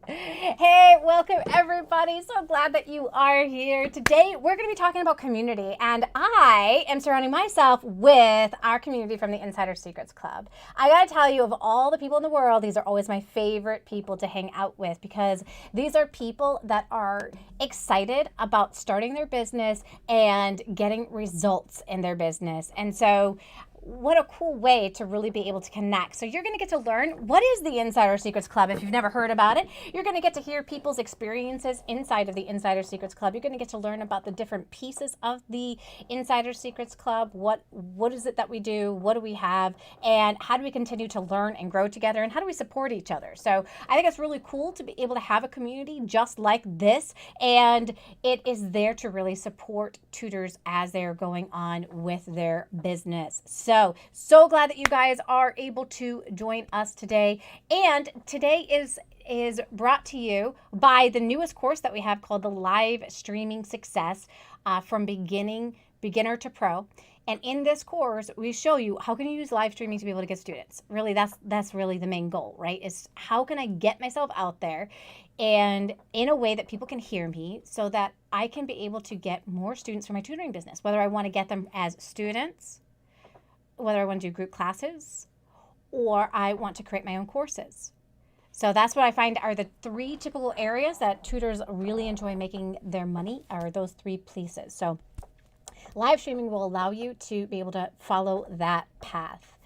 Hey, welcome everybody. So glad that you are here. Today we're going to be talking about community, and I am surrounding myself with our community from the Insider Secrets Club. I got to tell you, of all the people in the world, these are always my favorite people to hang out with because these are people that are excited about starting their business and getting results in their business. And so what a cool way to really be able to connect. So you're going to get to learn what is the Insider Secrets Club if you've never heard about it. You're going to get to hear people's experiences inside of the Insider Secrets Club. You're going to get to learn about the different pieces of the Insider Secrets Club. What is it that we do? What do we have? And how do we continue to learn and grow together? And how do we support each other? So I think it's really cool to be able to have a community just like this. And it is there to really support tutors as they're going on with their business. So glad that you guys are able to join us today. And today is brought to you by the newest course that we have called the Live Streaming Success from Beginner to Pro. And in this course, we show you how can you use live streaming to be able to get students. Really, that's really the main goal, right? Is how can I get myself out there and in a way that people can hear me so that I can be able to get more students for my tutoring business, whether I want to get them as students, whether I want to do group classes, or I want to create my own courses. So that's what I find are the three typical areas that tutors really enjoy making their money, are those three places. So live streaming will allow you to be able to follow that path.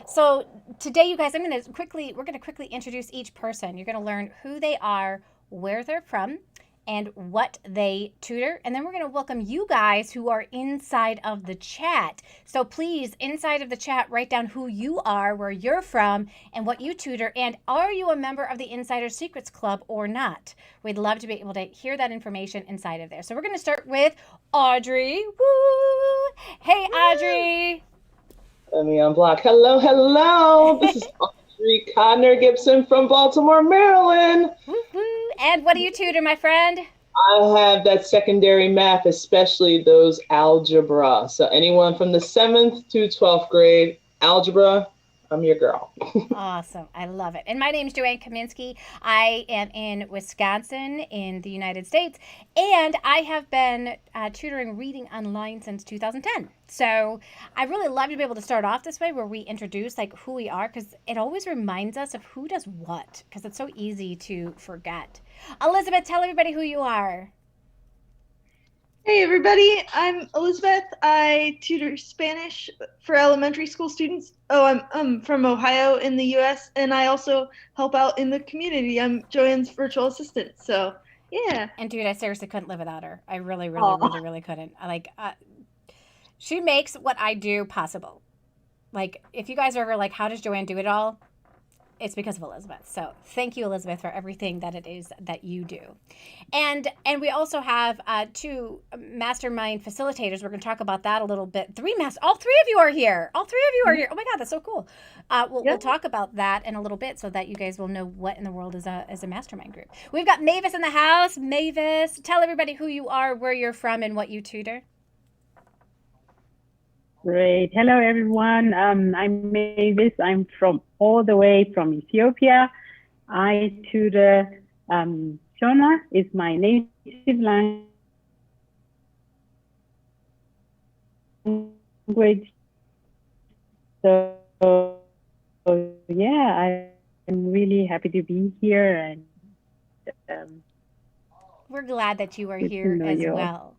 So today, you guys, we're going to quickly introduce each person. You're going to learn who they are, where they're from, and what they tutor. And then we're going to welcome you guys who are inside of the chat. So please, inside of the chat, write down who you are, where you're from, and what you tutor. And are you a member of the Insider Secrets Club or not? We'd love to be able to hear that information inside of there. So we're going to start with Audrey. Woo! Hey, Audrey. Let me unblock. Hello. This is Audrey Connor Gibson from Baltimore, Maryland. Woo-hoo. And what do you tutor, my friend? I have that secondary math, especially those algebra. So anyone from the 7th to 12th grade, algebra, I'm your girl. Awesome. I love it. And my name is Joanne Kaminski. I am in Wisconsin in the United States, and I have been tutoring reading online since 2010. So I really love to be able to start off this way where we introduce like who we are, because it always reminds us of who does what, because it's so easy to forget. Elizabeth, tell everybody who you are. Hey everybody, I'm Elizabeth. I tutor Spanish for elementary school students. Oh, I'm from Ohio in the US, and I also help out in the community. I'm Joanne's virtual assistant. So, yeah. And dude, I seriously couldn't live without her. I really couldn't. She makes what I do possible. Like, if you guys are ever like, how does Joanne do it all? It's because of Elizabeth. So thank you, Elizabeth, for everything that it is that you do. And we also have two mastermind facilitators. We're going to talk about that a little bit. All three of you are here. Oh my God, that's so cool. We'll talk about that in a little bit so that you guys will know what in the world is a mastermind group. We've got Mavis in the house. Mavis, tell everybody who you are, where you're from, and what you tutor. Great. Hello, everyone. I'm Mavis. I'm all the way from Ethiopia. I tutor Shona is my native language. So yeah, I'm really happy to be here, and we're glad that you are here as well.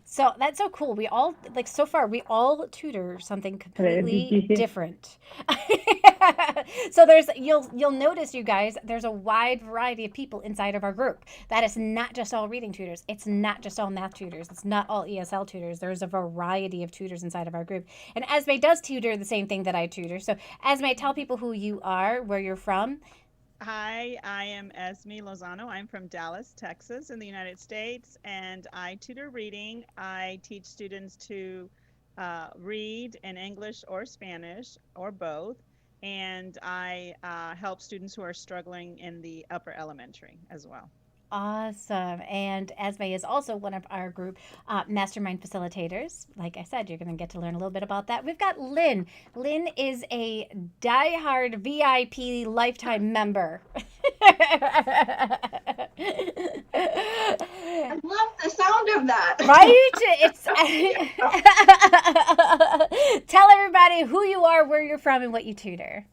So that's so cool. We all, so far, we all tutor something completely different. So you'll notice, you guys, there's a wide variety of people inside of our group. That is not just all reading tutors. It's not just all math tutors. It's not all ESL tutors. There's a variety of tutors inside of our group. And Esme does tutor the same thing that I tutor. So Esme, tell people who you are, where you're from. Hi, I am Esme Lozano. I'm from Dallas, Texas in the United States, and I tutor reading. I teach students to read in English or Spanish or both, and I help students who are struggling in the upper elementary as well. Awesome. And Esme is also one of our group mastermind facilitators. Like I said, you're going to get to learn a little bit about that. We've got Lynn. Lynn is a diehard VIP lifetime member. I love the sound of that. Right? It's Tell everybody who you are, where you're from, and what you tutor.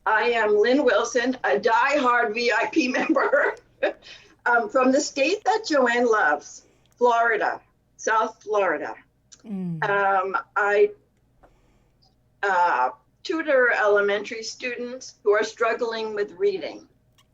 I am Lynn Wilson, a die-hard VIP member from the state that Joanne loves, Florida, South Florida. I tutor elementary students who are struggling with reading.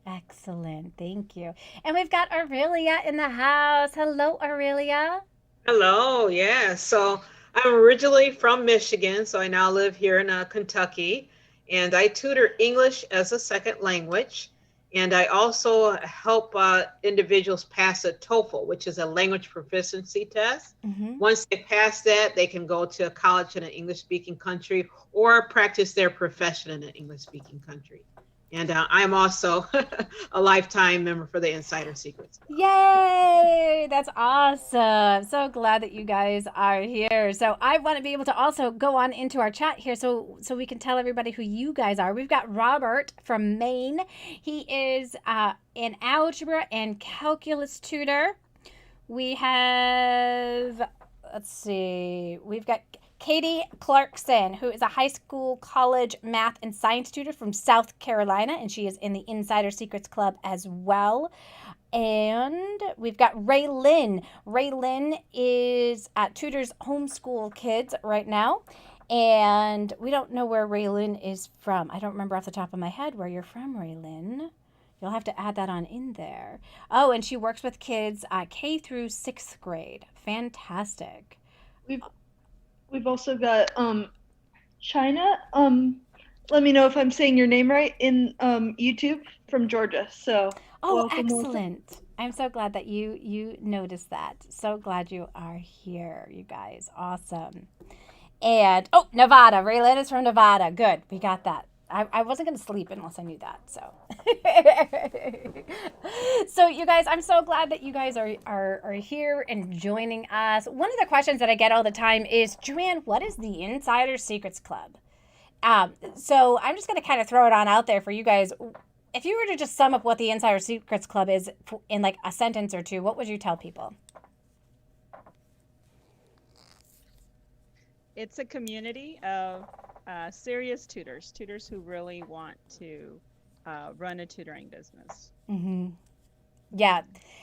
Excellent. Thank you. And we've got Aurelia in the house. Hello, Aurelia. Hello, yeah. So I'm originally from Michigan, so I now live here in Kentucky, and I tutor English as a second language. And I also help individuals pass a TOEFL, which is a language proficiency test. Once they pass that, they can go to a college in an English-speaking country or practice their profession in an English-speaking country. And I'm also a lifetime member for the Insider Secrets. Yay! That's awesome. So glad that you guys are here. So I want to be able to also go on into our chat here so we can tell everybody who you guys are. We've got Robert from Maine. He is an algebra and calculus tutor. We have, let's see, we've got Katie Clarkson, who is a high school, college, math, and science tutor from South Carolina, and she is in the Insider Secrets Club as well. And we've got Ray Lynn. Ray Lynn is tutors homeschool kids right now, and we don't know where Ray Lynn is from. I don't remember off the top of my head where you're from, Ray Lynn. You'll have to add that on in there. Oh, and she works with kids K through 6th grade. Fantastic. We've also got China. Let me know if I'm saying your name right in YouTube from Georgia. So welcome, excellent. Welcome. I'm so glad that you noticed that. So glad you are here, you guys. Awesome. And Nevada. Raylan is from Nevada. Good. We got that. I wasn't going to sleep unless I knew that. So, so you guys, I'm so glad that you guys are here and joining us. One of the questions that I get all the time is, Joanne, what is the Insider Secrets Club? So I'm just going to kind of throw it on out there for you guys. If you were to just sum up what the Insider Secrets Club is in like a sentence or two, what would you tell people? It's a community of serious tutors who really want to run a tutoring business. Mm-hmm. Yeah,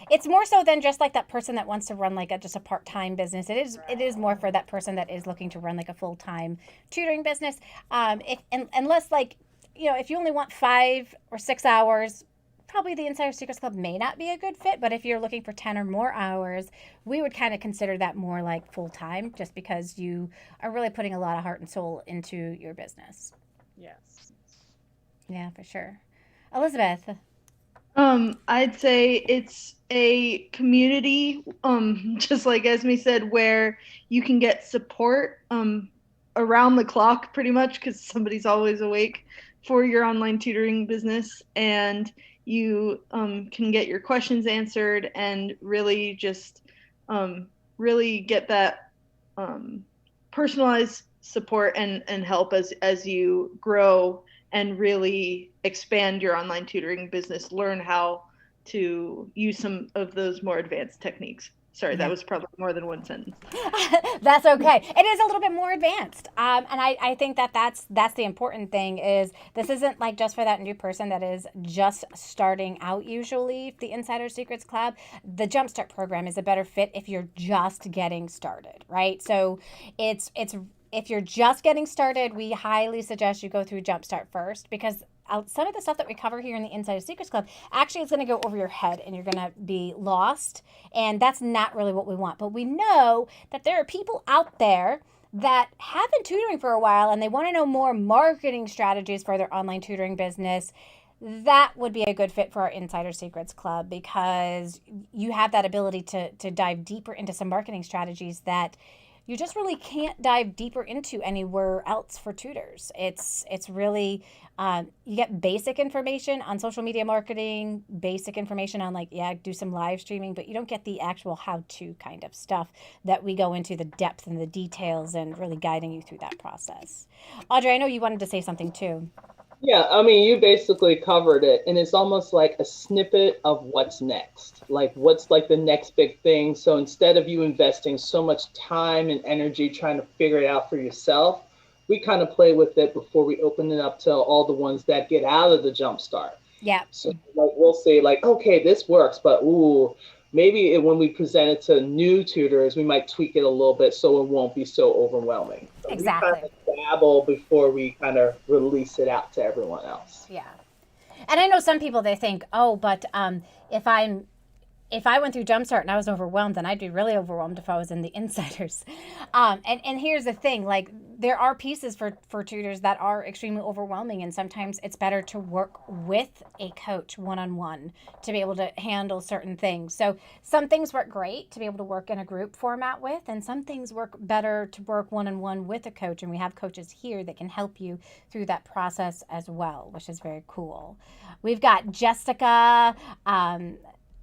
it's more so than just like that person that wants to run like just a part-time business. It is more for that person that is looking to run like a full-time tutoring business. Unless like, if you only want 5 or 6 hours, probably the Insider Secrets Club may not be a good fit. But if you're looking for 10 or more hours, we would kind of consider that more like full-time, just because you are really putting a lot of heart and soul into your business. Yes. Yeah, for sure. Elizabeth. I'd say it's a community, just like Esme said, where you can get support around the clock pretty much, because somebody's always awake for your online tutoring business, and you can get your questions answered and really just really get that personalized support and help as you grow and really expand your online tutoring business, learn how to use some of those more advanced techniques. Sorry, that was probably more than one sentence. That's okay. It is a little bit more advanced. And I think that's the important thing is this isn't like just for that new person that is just starting out usually, the Insider Secrets Club. The Jumpstart program is a better fit if you're just getting started, right? So it's if you're just getting started, we highly suggest you go through Jumpstart first, because some of the stuff that we cover here in the Insider Secrets Club actually is going to go over your head and you're going to be lost. And that's not really what we want. But we know that there are people out there that have been tutoring for a while and they want to know more marketing strategies for their online tutoring business. That would be a good fit for our Insider Secrets Club, because you have that ability to dive deeper into some marketing strategies that you just really can't dive deeper into anywhere else for tutors. It's really, you get basic information on social media marketing, basic information on do some live streaming, but you don't get the actual how-to kind of stuff that we go into the depth and the details and really guiding you through that process. Audrey, I know you wanted to say something too. Yeah, I mean, you basically covered it, and it's almost like a snippet of what's next. Like, what's like the next big thing? So instead of you investing so much time and energy trying to figure it out for yourself, we kind of play with it before we open it up to all the ones that get out of the jump start. Yeah. So like we'll say like, okay, this works, but ooh, maybe when we present it to new tutors, we might tweak it a little bit so it won't be so overwhelming. So we kind Exactly. of dabble before we kind of release it out to everyone else. Yeah. And I know some people, they think, oh, but if I'm if I went through Jumpstart and I was overwhelmed, then I'd be really overwhelmed if I was in the insiders. And here's the thing, like there are pieces for tutors that are extremely overwhelming, and sometimes it's better to work with a coach one-on-one to be able to handle certain things. So some things work great to be able to work in a group format with, and some things work better to work one-on-one with a coach. And we have coaches here that can help you through that process as well, which is very cool. We've got Jessica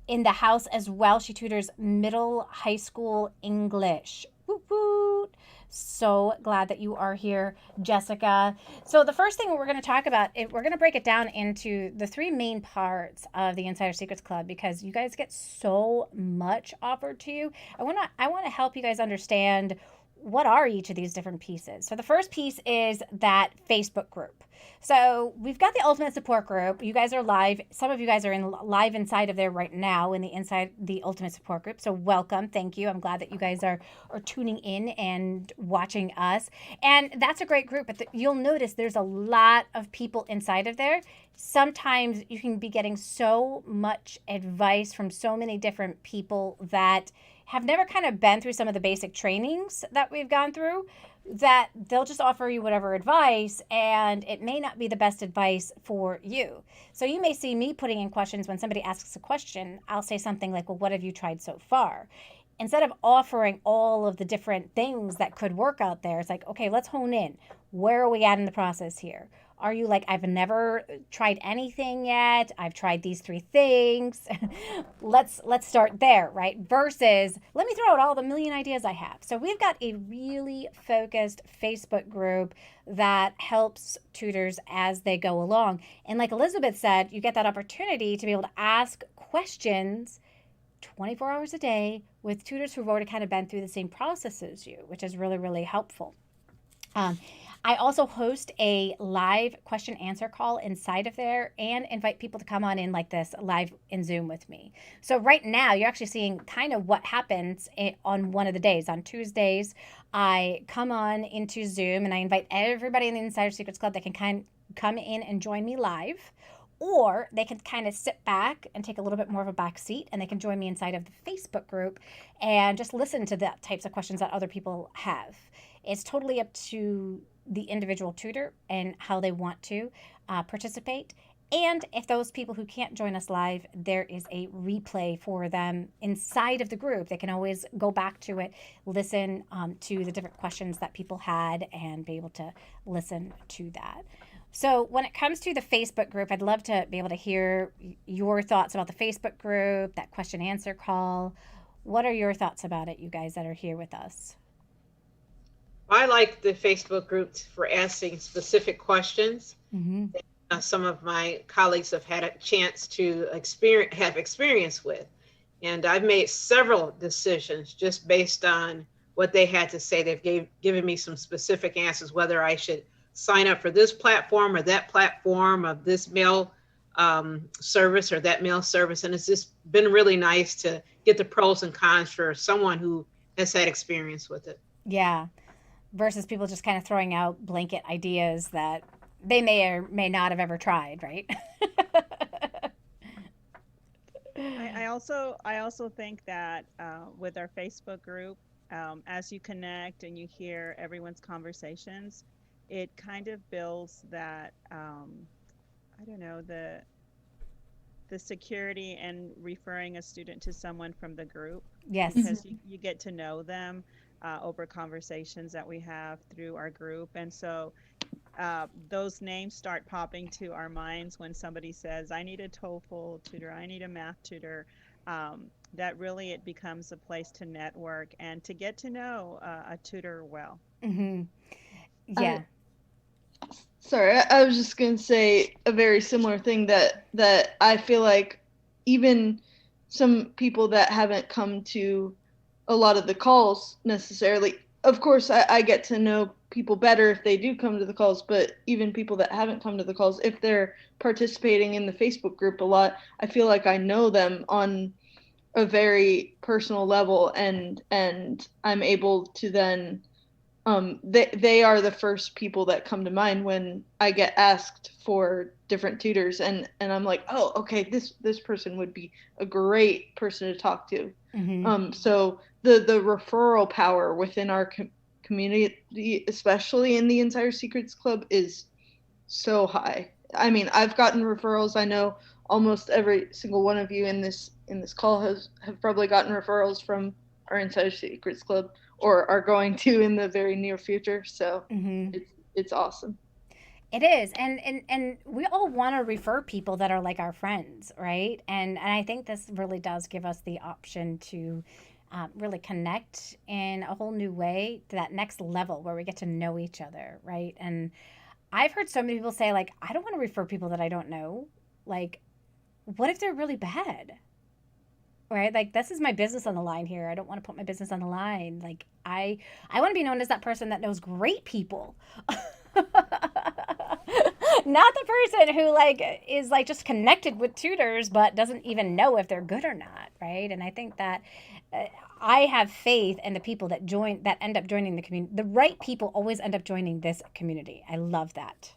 in the house as well. She tutors middle high school English. Woot woot. So glad that you are here, Jessica. So the first thing we're going to talk about, we're going to break it down into the three main parts of the Insider Secrets Club, because you guys get so much offered to you. I want to help you guys understand what are each of these different pieces. So the first piece is that Facebook group. So we've got the Ultimate Support Group. You guys are live. Some of you guys are live inside of there right now inside the Ultimate Support Group. So welcome. Thank you. I'm glad that you guys are tuning in and watching us. And that's a great group. But you'll notice there's a lot of people inside of there. Sometimes you can be getting so much advice from so many different people that have never kind of been through some of the basic trainings that we've gone through, that they'll just offer you whatever advice, and it may not be the best advice for you. So you may see me putting in questions when somebody asks a question. I'll say something like, well, what have you tried so far? Instead of offering all of the different things that could work out there, it's like, okay, let's hone in. Where are we at in the process here? Are you like, I've never tried anything yet, I've tried these three things. let's start there, right? Versus, let me throw out all the million ideas I have. So we've got a really focused Facebook group that helps tutors as they go along. And like Elizabeth said, you get that opportunity to be able to ask questions 24 hours a day with tutors who've already kind of been through the same process as you, which is really, really helpful. I also host a live question answer call inside of there and invite people to come on in like this live in Zoom with me. So right now you're actually seeing kind of what happens on one of the days. On Tuesdays, I come on into Zoom and I invite everybody in the Insider Secrets Club that can come in and join me live. Or they can kind of sit back and take a little bit more of a back seat, and they can join me inside of the Facebook group and just listen to the types of questions that other people have. It's totally up to the individual tutor and how they want to participate. And if those people who can't join us live, there is a replay for them inside of the group. They can always go back to it, listen to the different questions that people had, and be able to listen to that. So when it comes to the Facebook group, I'd love to be able to hear your thoughts about the Facebook group, that question answer call. What are your thoughts about it, you guys that are here with us? I like the Facebook group for asking specific questions. Mm-hmm. Some of my colleagues have had a chance to have experience with. And I've made several decisions just based on what they had to say. They've given me some specific answers, whether I should sign up for this platform or that platform, of this mail service or that mail service. And it's just been really nice to get the pros and cons for someone who has had experience with it. Yeah. Versus people just kind of throwing out blanket ideas that they may or may not have ever tried, right? I also think that with our Facebook group, as you connect and you hear everyone's conversations, it kind of builds that I don't know, the security and referring a student to someone from the group. Yes. Because you get to know them over conversations that we have through our group. And so those names start popping to our minds when somebody says, I need a TOEFL tutor, I need a math tutor. That really, it becomes a place to network and to get to know a tutor well. Mm-hmm. Yeah. Sorry, I was just going to say a very similar thing that I feel like even some people that haven't come to a lot of the calls necessarily, of course, I get to know people better if they do come to the calls, but even people that haven't come to the calls, if they're participating in the Facebook group a lot, I feel like I know them on a very personal level, and I'm able to then they are the first people that come to mind when I get asked for different tutors, and I'm like, oh, okay, this person would be a great person to talk to. So the referral power within our community, especially in the Insider Secrets Club, is so high. I mean, I've gotten referrals. I know almost every single one of you in this call have probably gotten referrals from our Insider Secrets Club, or are going to in the very near future. So it's awesome. It is, and we all want to refer people that are like our friends, right? And I think this really does give us the option to really connect in a whole new way to that next level where we get to know each other, right? And I've heard so many people say, like, I don't want to refer people that I don't know. Like, what if they're really bad? Right? Like, this is my business on the line here. I don't want to put my business on the line. Like, I want to be known as that person that knows great people. Not the person who like is like just connected with tutors but doesn't even know if they're good or not, right? And I think that I have faith in the people that end up joining the community. The right people always end up joining this community. I love that.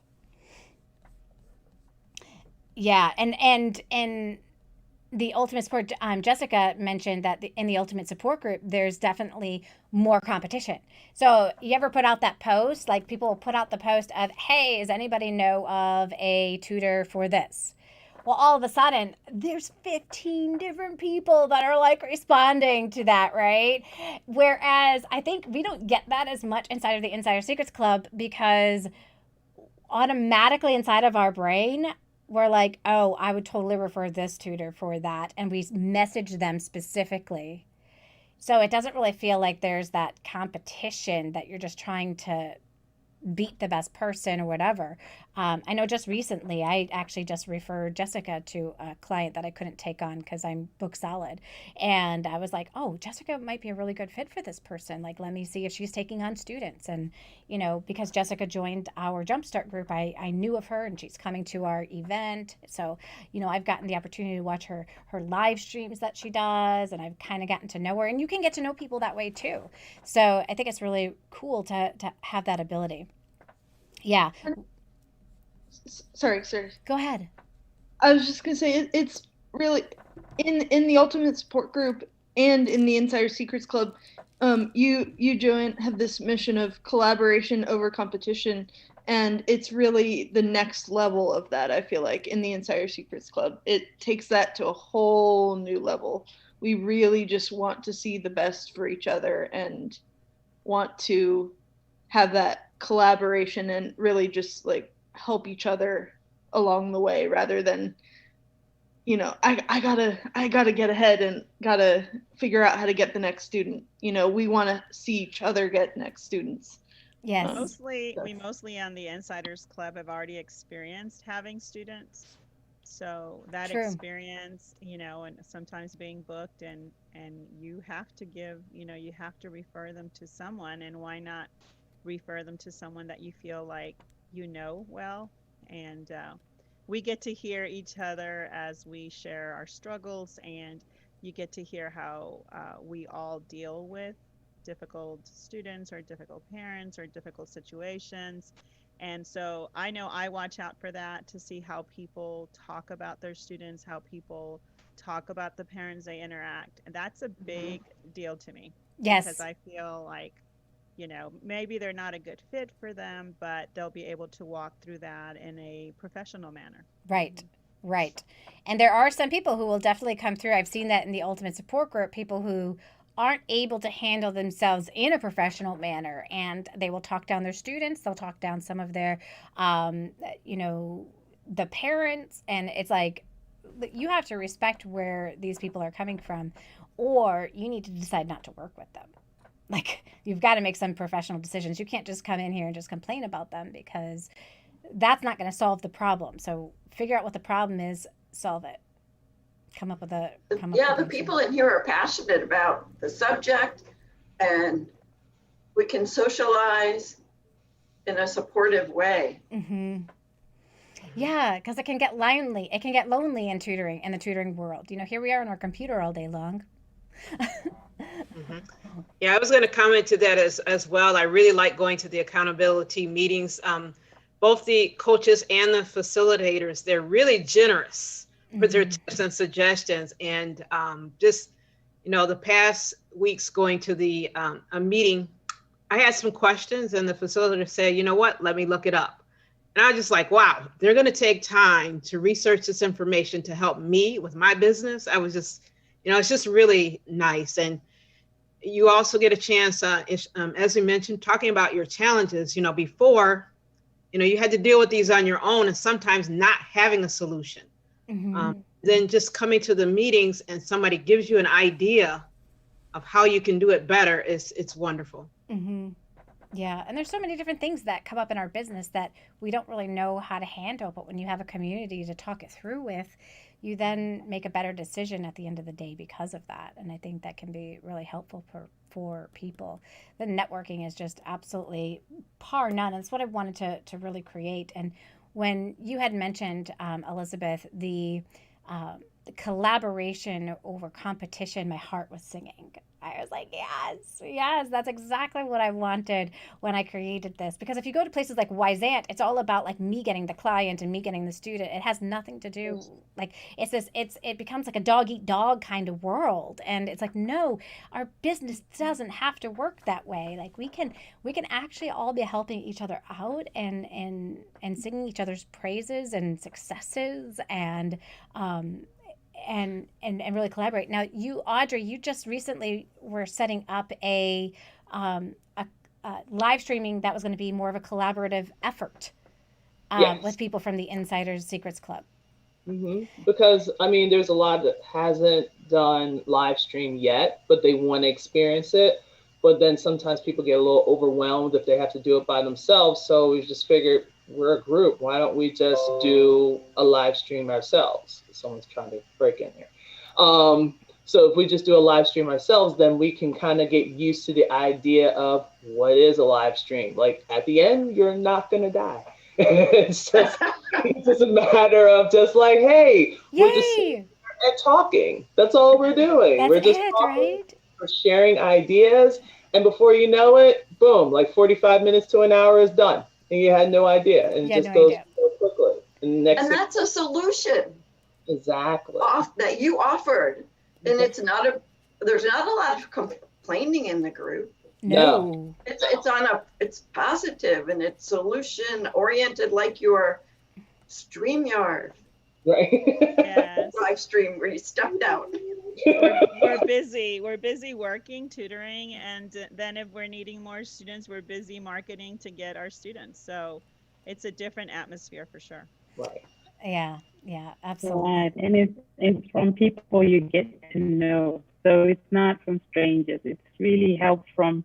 Yeah, and the ultimate support, Jessica mentioned that in the ultimate support group, there's definitely more competition. So you ever put out that post, like people will put out the post of, hey, does anybody know of a tutor for this? Well, all of a sudden, there's 15 different people that are like responding to that, right? Whereas I think we don't get that as much inside of the Insider Secrets Club because automatically inside of our brain, we're like, oh, I would totally refer this tutor for that. And we message them specifically. So it doesn't really feel like there's that competition that you're just trying to beat the best person or whatever. I know just recently, I actually just referred Jessica to a client that I couldn't take on because I'm book solid. And I was like, oh, Jessica might be a really good fit for this person. Like, let me see if she's taking on students. And, you know, because Jessica joined our Jumpstart group, I knew of her and she's coming to our event. So, you know, I've gotten the opportunity to watch her live streams that she does, and I've kind of gotten to know her. And you can get to know people that way too. So I think it's really cool to have that ability. Yeah. Sorry. Go ahead. I was just gonna say it's really in the Ultimate Support Group and in the Insider Secrets Club. You Joanne have this mission of collaboration over competition, and it's really the next level of that. I feel like in the Insider Secrets Club, it takes that to a whole new level. We really just want to see the best for each other and want to have that collaboration and really just like help each other along the way rather than, you know, I gotta get ahead and gotta figure out how to get the next student. You know, we want to see each other get next students. Yes. We mostly on the Insiders Club have already experienced having students. So that True. experience, you know, and sometimes being booked and you have to give, you know, you have to refer them to someone, and why not refer them to someone that you feel like you know well. And we get to hear each other as we share our struggles, and you get to hear how we all deal with difficult students or difficult parents or difficult situations. And so I know I watch out for that to see how people talk about their students, how people talk about the parents they interact. And that's a big deal to me. Yes. Because I feel like, you know, maybe they're not a good fit for them, but they'll be able to walk through that in a professional manner. Right. Right. And there are some people who will definitely come through. I've seen that in the Ultimate Support Group, people who aren't able to handle themselves in a professional manner, and they will talk down their students. They'll talk down some of their, you know, the parents. And it's like, you have to respect where these people are coming from, or you need to decide not to work with them. Like, you've got to make some professional decisions. You can't just come in here and just complain about them, because that's not going to solve the problem. So figure out what the problem is, solve it. Come up with a The people in here are passionate about the subject, and we can socialize in a supportive way. Mm-hmm. Yeah, because it can get lonely. It can get lonely in tutoring, in the tutoring world. Here we are on our computer all day long. Mm-hmm. Yeah, I was going to comment to that as well. I really like going to the accountability meetings. Both the coaches and the facilitators, they're really generous with their tips and suggestions. And just, the past weeks going to the a meeting, I had some questions, and the facilitator said, you know what, let me look it up. And I was just like, wow, they're going to take time to research this information to help me with my business. I was just, it's just really nice. And you also get a chance, as we mentioned, talking about your challenges. Before, you had to deal with these on your own, and sometimes not having a solution. Mm-hmm. Then just coming to the meetings and somebody gives you an idea of how you can do it better, it's wonderful. Mm-hmm. Yeah, and there's so many different things that come up in our business that we don't really know how to handle, but when you have a community to talk it through with, you then make a better decision at the end of the day because of that. And I think that can be really helpful for people. The networking is just absolutely par none. And it's what I wanted to really create. And when you had mentioned, Elizabeth, the collaboration over competition, my heart was singing. I was like, yes, that's exactly what I wanted when I created this. Because if you go to places like Wyzant, it's all about like me getting the client and me getting the student. It has nothing to do, like, it becomes like a dog eat dog kind of world. And it's like, no, our business doesn't have to work that way. Like, we can actually all be helping each other out and singing each other's praises and successes and really collaborate. Now, you, Audrey, you just recently were setting up a live streaming that was going to be more of a collaborative effort Yes. with people from the Insiders Secrets Club. Mm-hmm. Because, there's a lot that hasn't done live stream yet, but they want to experience it. But then sometimes people get a little overwhelmed if they have to do it by themselves. So we just figured, we're a group. Why don't we just do a live stream ourselves? Someone's trying to break in here. So if we just do a live stream ourselves, then we can kind of get used to the idea of what is a live stream. Like, at the end, you're not going to die. It's just a matter of just like, hey, Yay! We're just sitting and talking. That's all we're doing. That's we're just it, talking, right? we're sharing ideas. And before you know it, boom, like 45 minutes to an hour is done. And you had no idea. And it just goes so quickly. And that's a solution. Exactly. That you offered. And there's not a lot of complaining in the group. No. It's positive and it's solution oriented, like your StreamYard. Right. Yes. Live stream where you stepped out. We're busy working, tutoring, and then if we're needing more students, we're busy marketing to get our students. So it's a different atmosphere for sure. Right. Yeah, absolutely. Right. And it's from people you get to know. So it's not from strangers. It's really help from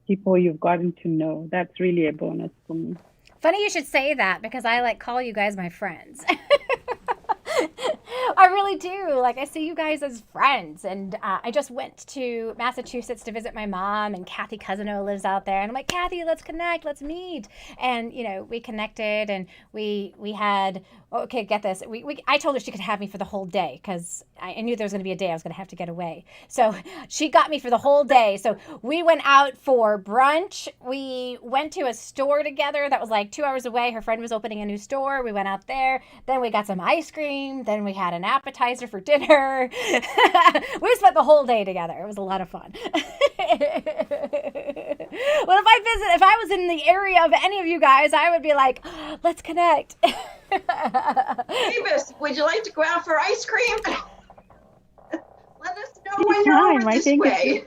people you've gotten to know. That's really a bonus for me. Funny you should say that, because I call you guys my friends. I really do. Like, I see you guys as friends. And I just went to Massachusetts to visit my mom, and Kathy Cousino lives out there. And I'm like, Kathy, let's connect, let's meet. And, we connected, and we had, okay, get this. I told her she could have me for the whole day, because I knew there was going to be a day I was going to have to get away. So she got me for the whole day. So we went out for brunch. We went to a store together that was like 2 hours away. Her friend was opening a new store. We went out there. Then we got some ice cream. Then we had an appetizer for dinner. We spent the whole day together. It was a lot of fun. Well, if I was in the area of any of you guys, I would be like, let's connect. Davis, would you like to go out for ice cream? Let us know when you're over this way.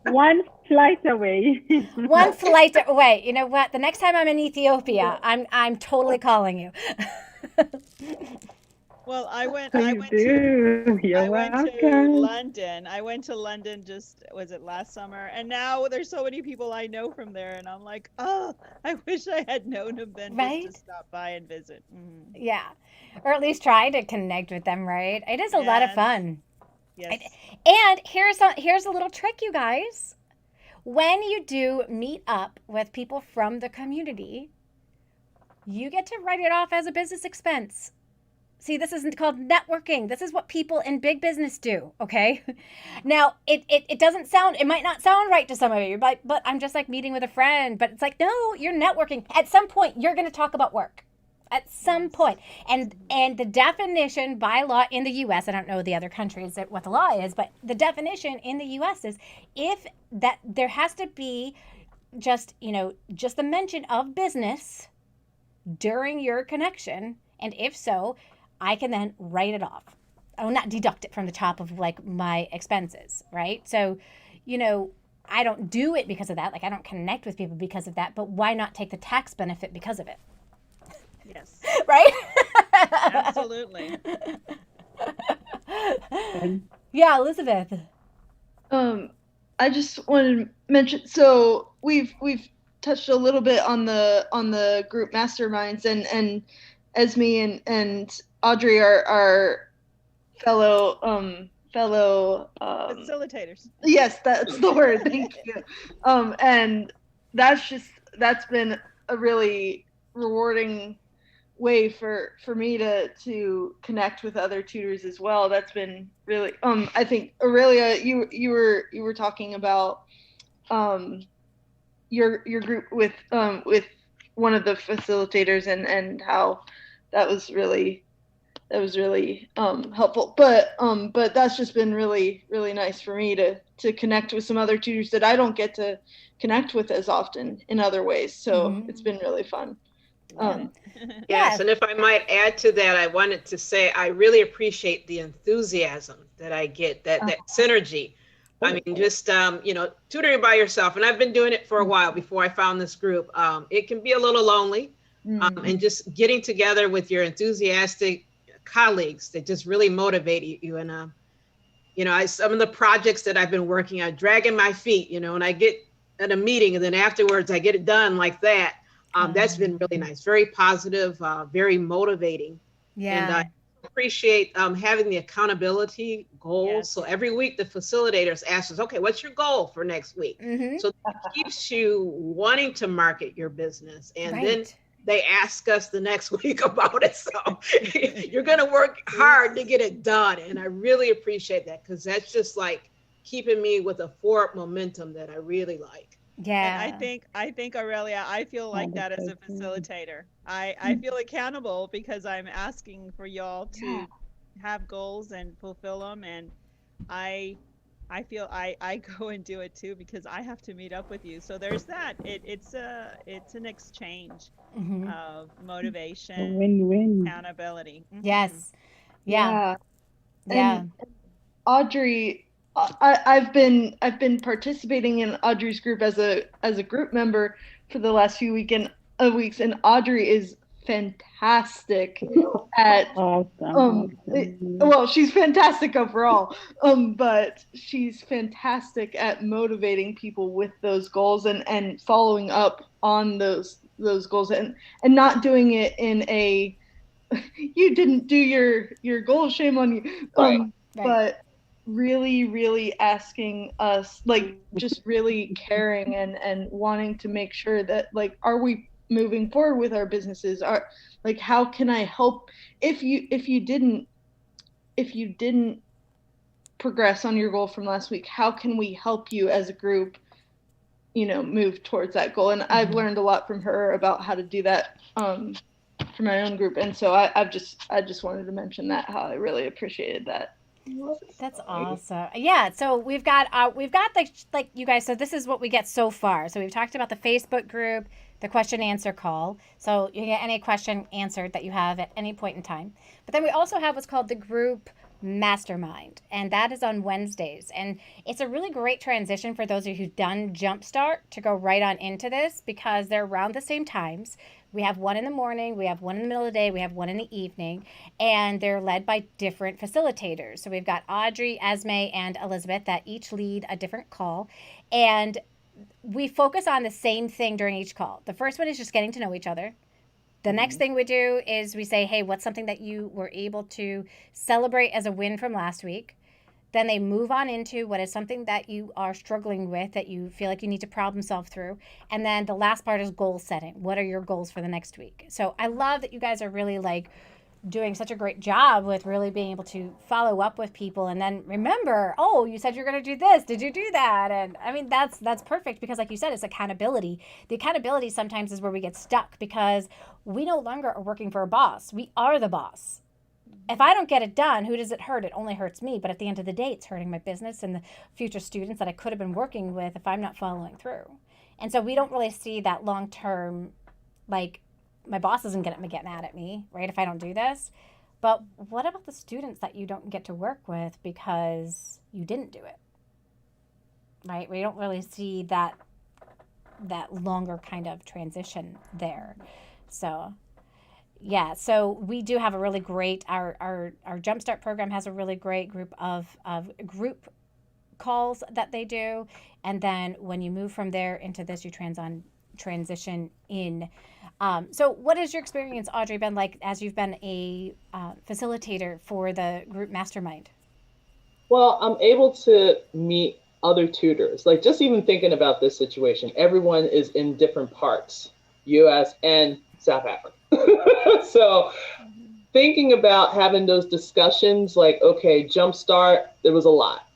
One flight away. One flight away. You know what? The next time I'm in Ethiopia, I'm totally calling you. Well, I went Please do. You're I went to welcome. London. I went to London just, was it last summer? And now there's so many people I know from there, and I'm like, oh, I wish I had known them then just to Right? stop by and visit. Mhm. Yeah. Or at least try to connect with them, right? It is a lot of Yes, fun. yes. And here's a little trick, you guys. When you do meet up with people from the community, you get to write it off as a business expense. See, this isn't called networking. This is what people in big business do, okay? Now, it doesn't sound, it might not sound right to some of you, but I'm just like meeting with a friend. But it's like, no, you're networking. At some point, you're going to talk about work. At some point. And the definition by law in the U.S., I don't know the other countries what the law is, but the definition in the U.S. is if that there has to be just the mention of business during your connection, and if so, I can then write it off. I will not deduct it from the top of like my expenses, right? So, I don't do it because of that. Like I don't connect with people because of that, but why not take the tax benefit because of it? Yes, Right? absolutely. Yeah, Elizabeth. I just wanted to mention. So we've touched a little bit on the group masterminds, and Esme and Audrey are fellow Facilitators. yes, that's the word. Thank you. And that's been a really rewarding way for me to connect with other tutors as well. That's been really I think Aurelia, you were talking about your group with one of the facilitators and how that was really helpful, but that's just been really nice for me to connect with some other tutors that I don't get to connect with as often in other ways, so It's been really fun. Yes, and if I might add to that, I wanted to say I really appreciate the enthusiasm that I get, that synergy. I mean, just tutoring by yourself, and I've been doing it for a while before I found this group. It can be a little lonely, and just getting together with your enthusiastic colleagues that just really motivate you. And some of the projects that I've been working on, dragging my feet, and I get at a meeting, and then afterwards I get it done like that. That's been really nice, very positive, very motivating. Yeah. And I appreciate having the accountability goals. Yes. So every week the facilitators ask us, okay, what's your goal for next week? So that keeps you wanting to market your business. And then they ask us the next week about it. So you're going to work hard to get it done. And I really appreciate that, because that's just like keeping me with a forward momentum that I really like. Yeah. And I think Aurelia, I feel like that as a facilitator. I feel accountable because I'm asking for y'all to have goals and fulfill them, and I feel I go and do it too because I have to meet up with you. So there's that. It's an exchange of motivation, Win-win. accountability. Yes. Yeah. And Audrey, I've been participating in Audrey's group as a group member for the last few weeks, and Audrey is fantastic at Awesome. well, she's fantastic overall, but she's fantastic at motivating people with those goals and following up on those goals and not doing it in a you didn't do your goal, shame on you, but really asking us, like, just really caring and wanting to make sure that, like, are we moving forward with our businesses? Are, like, how can I help if you didn't progress on your goal from last week? How can we help you as a group, move towards that goal? And I've learned a lot from her about how to do that for my own group, and so I just wanted to mention that, how I really appreciated that. That's awesome. Yeah. So we've got like you guys. So this is what we get so far. So we've talked about the Facebook group, the question answer call. So you get any question answered that you have at any point in time. But then we also have what's called the group Mastermind, and that is on Wednesdays. And it's a really great transition for those of you who've done Jumpstart to go right on into this, because they're around the same times. We have one in the morning, we have one in the middle of the day, we have one in the evening, and they're led by different facilitators. So we've got Audrey, Esme, and Elizabeth that each lead a different call. And we focus on the same thing during each call. The first one is just getting to know each other. The next thing we do is we say, hey, what's something that you were able to celebrate as a win from last week? Then they move on into what is something that you are struggling with, that you feel like you need to problem solve through. And then the last part is goal setting. What are your goals for the next week? So I love that you guys are really like doing such a great job with really being able to follow up with people and then remember, oh, you said you're going to do this. Did you do that? And I mean, that's perfect, because like you said, it's accountability. The accountability sometimes is where we get stuck, because we no longer are working for a boss. We are the boss. If I don't get it done, who does it hurt? It only hurts me. But at the end of the day, it's hurting my business and the future students that I could have been working with if I'm not following through. And so we don't really see that long term, like, my boss isn't going to get mad at me, right, if I don't do this. But what about the students that you don't get to work with because you didn't do it, right? We don't really see that longer kind of transition there. So, yeah, so we do have a really great, our Jumpstart program has a really great group of group calls that they do. And then when you move from there into this, you transition in. So what has your experience, Audrey, been like as you've been a facilitator for the group mastermind? Well, I'm able to meet other tutors. Like, just even thinking about this situation, everyone is in different parts, US and South Africa. So thinking about having those discussions, like, okay, Jumpstart, there was a lot.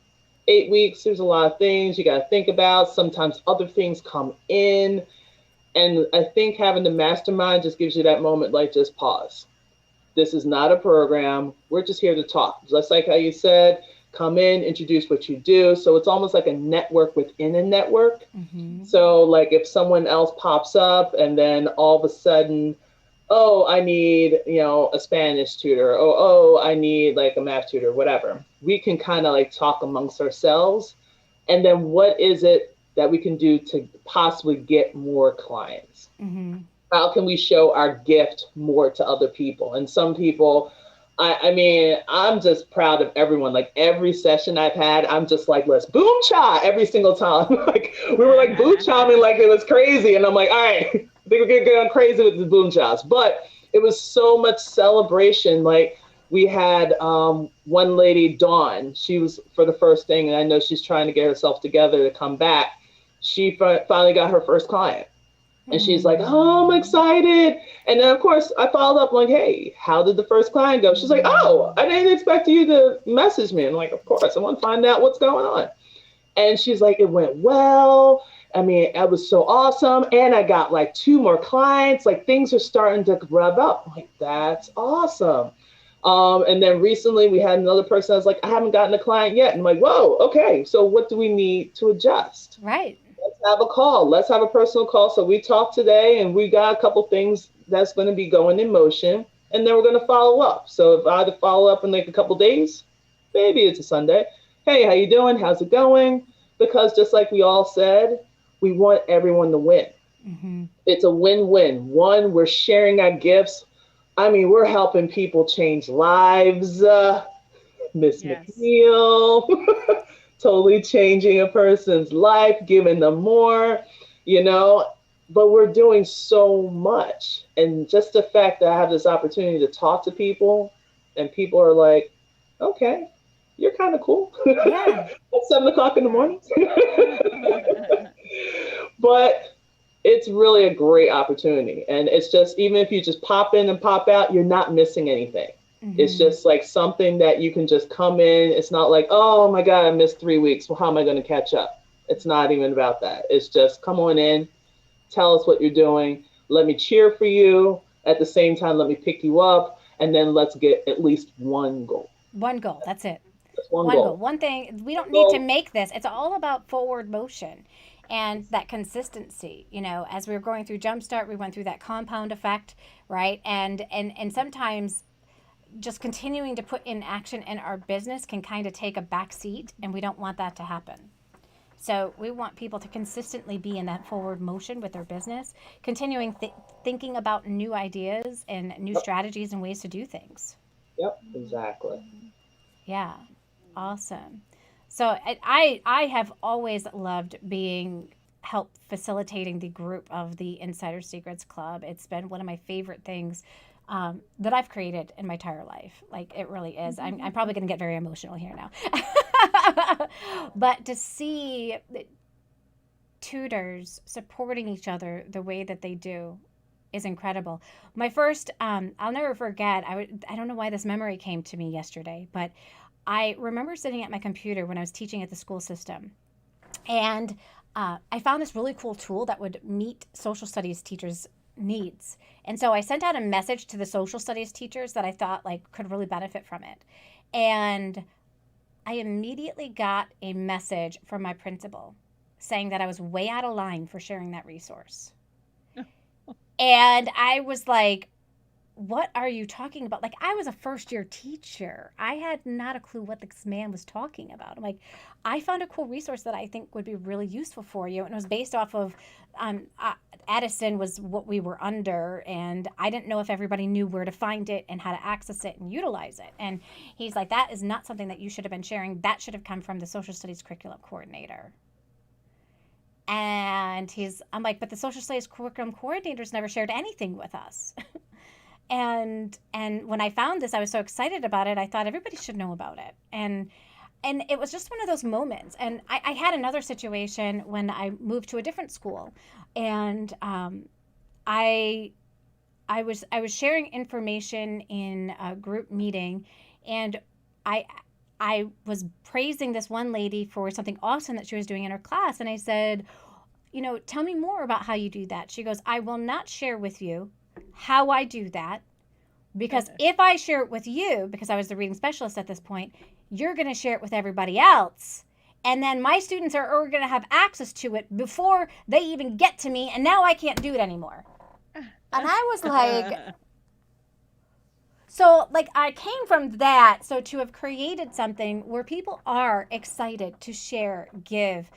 8 weeks, there's a lot of things you got to think about. Sometimes other things come in. And I think having the mastermind just gives you that moment, like, just pause. This is not a program. We're just here to talk. Just like how you said, come in, introduce what you do. So it's almost like a network within a network. Mm-hmm. So like if someone else pops up and then all of a sudden, oh, I need, a Spanish tutor. Oh, I need like a math tutor, whatever. We can kind of like talk amongst ourselves. And then what is it that we can do to possibly get more clients? Mm-hmm. How can we show our gift more to other people? And some people, I mean, I'm just proud of everyone. Like every session I've had, I'm just like, let's boom cha every single time. Like we were like boom chaing like it was crazy. And I'm like, all right, I think we're going crazy with the boom chas. But it was so much celebration. Like we had one lady, Dawn, she was for the first thing. And I know she's trying to get herself together to come back. She finally got her first client. And she's like, oh, I'm excited. And then, of course, I followed up like, hey, how did the first client go? She's like, oh, I didn't expect you to message me. I'm like, of course, I want to find out what's going on. And she's like, it went well. I mean, it was so awesome. And I got like 2 more clients. Like things are starting to rev up. I'm like, that's awesome. And then recently we had another person that was like, I haven't gotten a client yet. And I'm like, whoa, okay. So what do we need to adjust? Right. Let's have a call. Let's have a personal call. So we talked today and we got a couple things that's going to be going in motion, and then we're going to follow up. So if I had to follow up in like a couple days, maybe it's a Sunday. Hey, how you doing? How's it going? Because just like we all said, we want everyone to win. Mm-hmm. It's a win-win. One, we're sharing our gifts. I mean, we're helping people change lives. Miss McNeil. Totally changing a person's life, giving them more, but we're doing so much. And just the fact that I have this opportunity to talk to people and people are like, okay, you're kind of cool. Yeah. At 7:00 in the morning. But it's really a great opportunity. And it's just, even if you just pop in and pop out, you're not missing anything. Mm-hmm. It's just like something that you can just come in. It's not like, oh my God, I missed 3 weeks. Well, how am I going to catch up? It's not even about that. It's just come on in, tell us what you're doing. Let me cheer for you. At the same time, let me pick you up. And then let's get at least one goal. One goal. That's it. Just one goal. One thing. We don't need to make this. It's all about forward motion and that consistency. As we were going through Jumpstart, we went through that compound effect, right? And sometimes just continuing to put in action in our business can kind of take a back seat, and we don't want that to happen. So we want people to consistently be in that forward motion with their business, continuing thinking about new ideas and new strategies and ways to do things. Yep, exactly. Yeah, awesome. So I have always loved being help facilitating the group of the Insider Secrets Club. It's been one of my favorite things that I've created in my entire life. Like, it really is. I'm probably going to get very emotional here now. But to see tutors supporting each other the way that they do is incredible. My first, I'll never forget, I don't know why this memory came to me yesterday, but I remember sitting at my computer when I was teaching at the school system. And I found this really cool tool that would meet social studies teachers' needs. And so I sent out a message to the social studies teachers that I thought like could really benefit from it. And I immediately got a message from my principal saying that I was way out of line for sharing that resource. And I was like, what are you talking about? Like, I was a first year teacher. I had not a clue what this man was talking about. I'm like, I found a cool resource that I think would be really useful for you. And it was based off of Addison was what we were under. And I didn't know if everybody knew where to find it and how to access it and utilize it. And he's like, that is not something that you should have been sharing. That should have come from the social studies curriculum coordinator. And I'm like, but the social studies curriculum coordinators never shared anything with us. And when I found this, I was so excited about it. I thought everybody should know about it. And it was just one of those moments. And I had another situation when I moved to a different school, and I was sharing information in a group meeting, and I was praising this one lady for something awesome that she was doing in her class. And I said, tell me more about how you do that. She goes, I will not share with you how I do that, because if I share it with you, because I was the reading specialist at this point, you're going to share it with everybody else. And then my students are going to have access to it before they even get to me. And now I can't do it anymore. And I was like, so like I came from that. So to have created something where people are excited to share, give,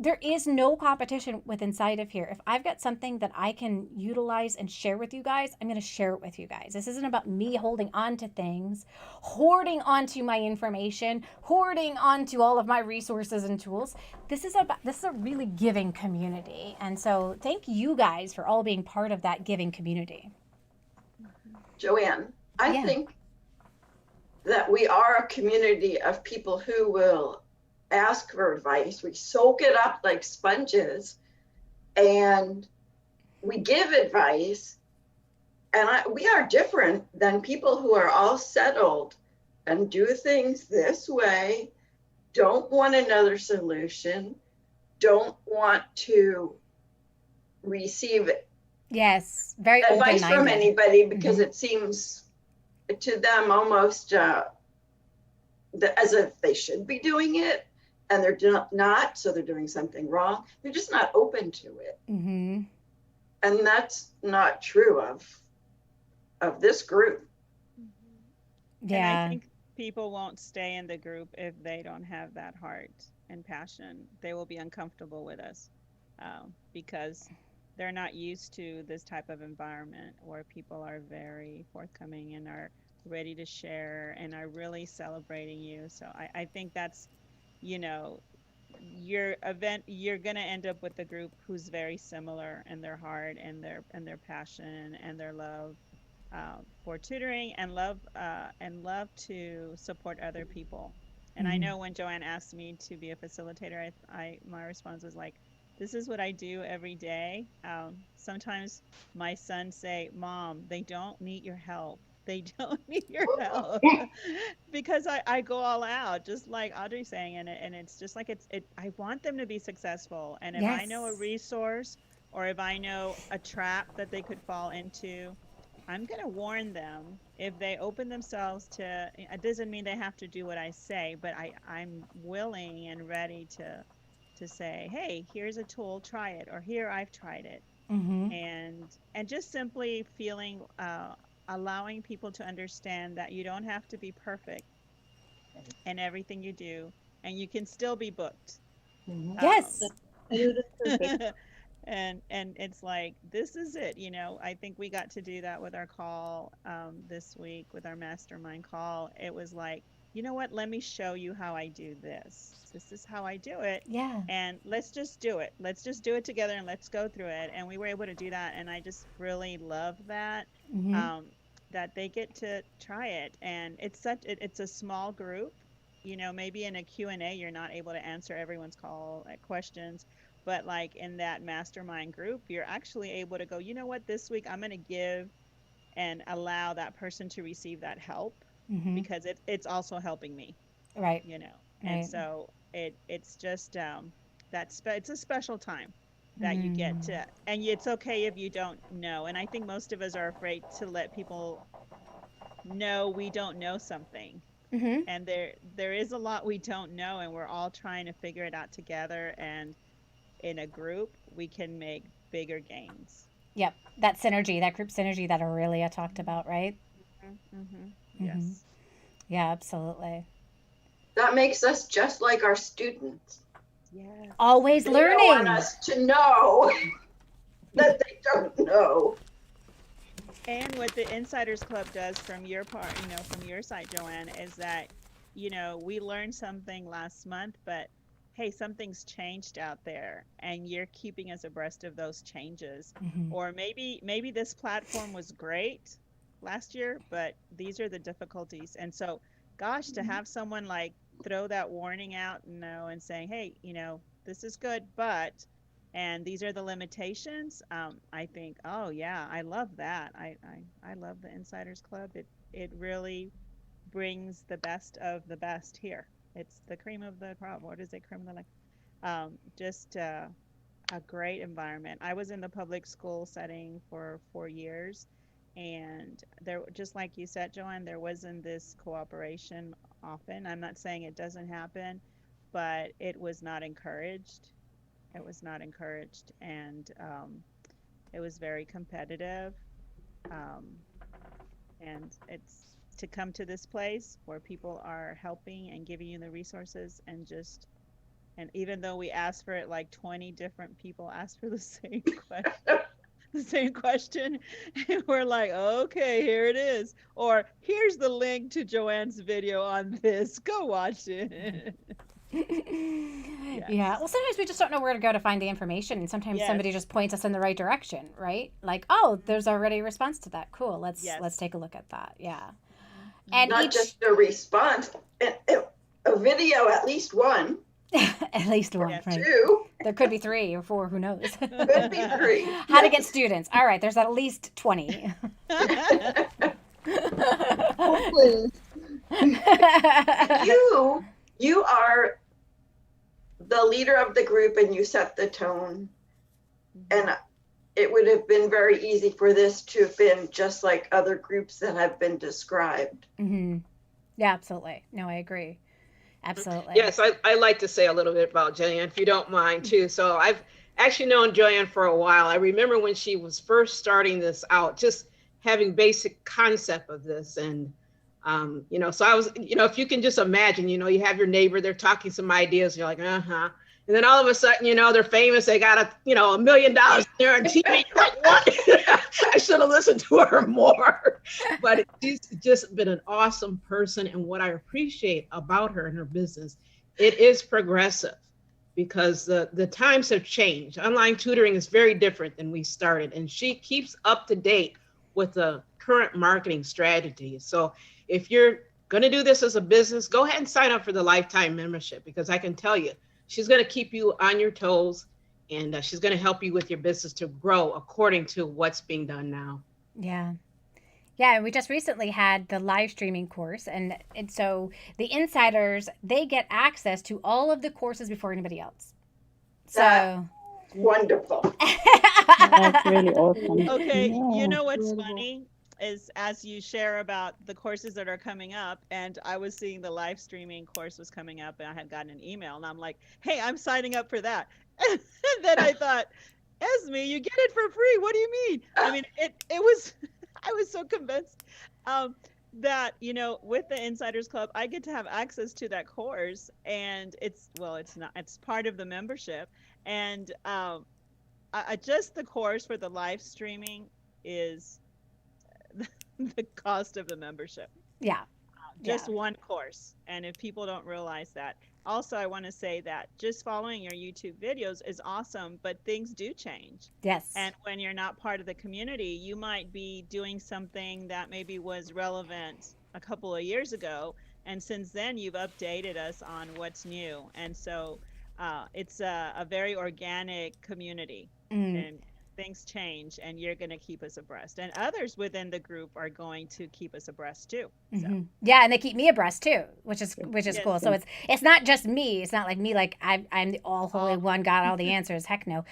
there is no competition with inside of here. If I've got something that I can utilize and share with you guys, I'm going to share it with you guys. This isn't about me holding on to things, hoarding onto my information, hoarding onto all of my resources and tools. This is a really giving community. And so thank you guys for all being part of that giving community. Joanne, I think that we are a community of people who will ask for advice. We soak it up like sponges, and we give advice. And we are different than people who are all settled and do things this way, don't want another solution, don't want to receive very advice open-minded from anybody, because it seems to them almost as if they should be doing it. And they're not, so they're doing something wrong. They're just not open to it. Mm-hmm. And that's not true of this group. Yeah. And I think people won't stay in the group if they don't have that heart and passion. They will be uncomfortable with us because they're not used to this type of environment where people are very forthcoming and are ready to share and are really celebrating you. So I think that's, your event, you're going to end up with a group who's very similar in their heart and their passion and their love for tutoring and love to support other people. And I know when Joanne asked me to be a facilitator, my response was like, this is what I do every day. Sometimes my sons say, Mom, they don't need your help. They don't need your help because I go all out, just like Audrey's saying, and it's just like I want them to be successful. And if I know a resource or if I know a trap that they could fall into, I'm going to warn them. If they open themselves to, it doesn't mean they have to do what I say, but I'm willing and ready to say, hey, here's a tool, try it, or here I've tried it. And just simply feeling allowing people to understand that you don't have to be perfect in everything you do, and you can still be booked. Yes. And it's like, this is it, I think we got to do that with our call this week, with our mastermind call. It was like, you know what, let me show you how I do this is how I do it. Yeah. And let's just do it together, and let's go through it. And we were able to do that, and I just really love that. That they get to try it. And it's a small group. Maybe in a Q&A you're not able to answer everyone's call questions, but like in that mastermind group, you're actually able to go, you know what, this week I'm going to give and allow that person to receive that help, because it's also helping me. Right. And so it's just it's a special time that you get to, and it's okay if you don't know. And I think most of us are afraid to let people know we don't know something. And there is a lot we don't know, and we're all trying to figure it out together. And in a group, we can make bigger gains. Yep, that synergy, that group synergy that Aurelia talked about, right? Yes. Yeah, absolutely. That makes us just like our students. Yes. Always They learning. don't want us to know that they don't know. And what the Insiders Club does from your part, from your side, Joanne, is that, we learned something last month, but hey, something's changed out there, and you're keeping us abreast of those changes. Or maybe this platform was great last year, but these are the difficulties. And so, gosh, to have someone like throw that warning out, and saying, hey, this is good, and these are the limitations. I think, oh yeah, I love that. I love the Insiders Club. It really brings the best of the best here. It's the cream of the crop. What is it? Cream of the just a great environment. I was in the public school setting for 4 years, and there, just like you said, Joanne, there wasn't this cooperation often. I'm not saying it doesn't happen, but it was not encouraged. And it was very competitive. And it's to come to this place where people are helping and giving you the resources, and even though we asked for it, like 20 different people asked for the same question, and we're like, okay, here it is, or here's the link to Joanne's video on this, go watch it. Yeah, well, sometimes we just don't know where to go to find the information, and sometimes somebody just points us in the right direction, right? Like, oh, there's already a response to that. Cool, let's take a look at that. Yeah. And not just a response, a video, at least one. At least one, right? Two. There could be 3 or 4, who knows? Could be 3. How to get students. All right, there's at least 20. You are the leader of the group, and you set the tone. And it would have been very easy for this to have been just like other groups that have been described. Yeah, absolutely. No, I agree. Absolutely. Yes, I like to say a little bit about Joanne, if you don't mind, too. So I've actually known Joanne for a while. I remember when she was first starting this out, just having basic concept of this. And, so I was, if you can just imagine, you have your neighbor, they're talking some ideas, you're like, uh-huh. And then all of a sudden, they're famous. They got $1 million there on TV. You're like, what? I should have listened to her more. But she's just been an awesome person. And what I appreciate about her and her business, it is progressive, because the times have changed. Online tutoring is very different than we started. And she keeps up to date with the current marketing strategies. So if you're going to do this as a business, go ahead and sign up for the lifetime membership, because I can tell you, she's going to keep you on your toes, and she's going to help you with your business to grow according to what's being done now. Yeah. Yeah, we just recently had the live streaming course, and so the insiders, they get access to all of the courses before anybody else. So wonderful. That's really awesome. Okay, Yeah. you know what's funny is, as you share about the courses that are coming up, and I was seeing the live streaming course was coming up, and I had gotten an email, and I'm like, hey, I'm signing up for that. And then I thought, Esme, you get it for free. What do you mean? I mean, it was, I was so convinced that, with the Insiders Club, I get to have access to that course, and it's part of the membership, and just the course for the live streaming is the cost of the membership. Yeah. Just one course. And if people don't realize that, also, I want to say that just following your YouTube videos is awesome, but things do change. Yes. And when you're not part of the community, you might be doing something that maybe was relevant a couple of years ago. And since then, you've updated us on what's new. And so it's a very organic community. And things change, and you're going to keep us abreast, and others within the group are going to keep us abreast too. So. Yeah, and they keep me abreast too, which is Yes. cool. So it's not just me. It's not like me, like I'm the all holy one, got all the answers. Heck no.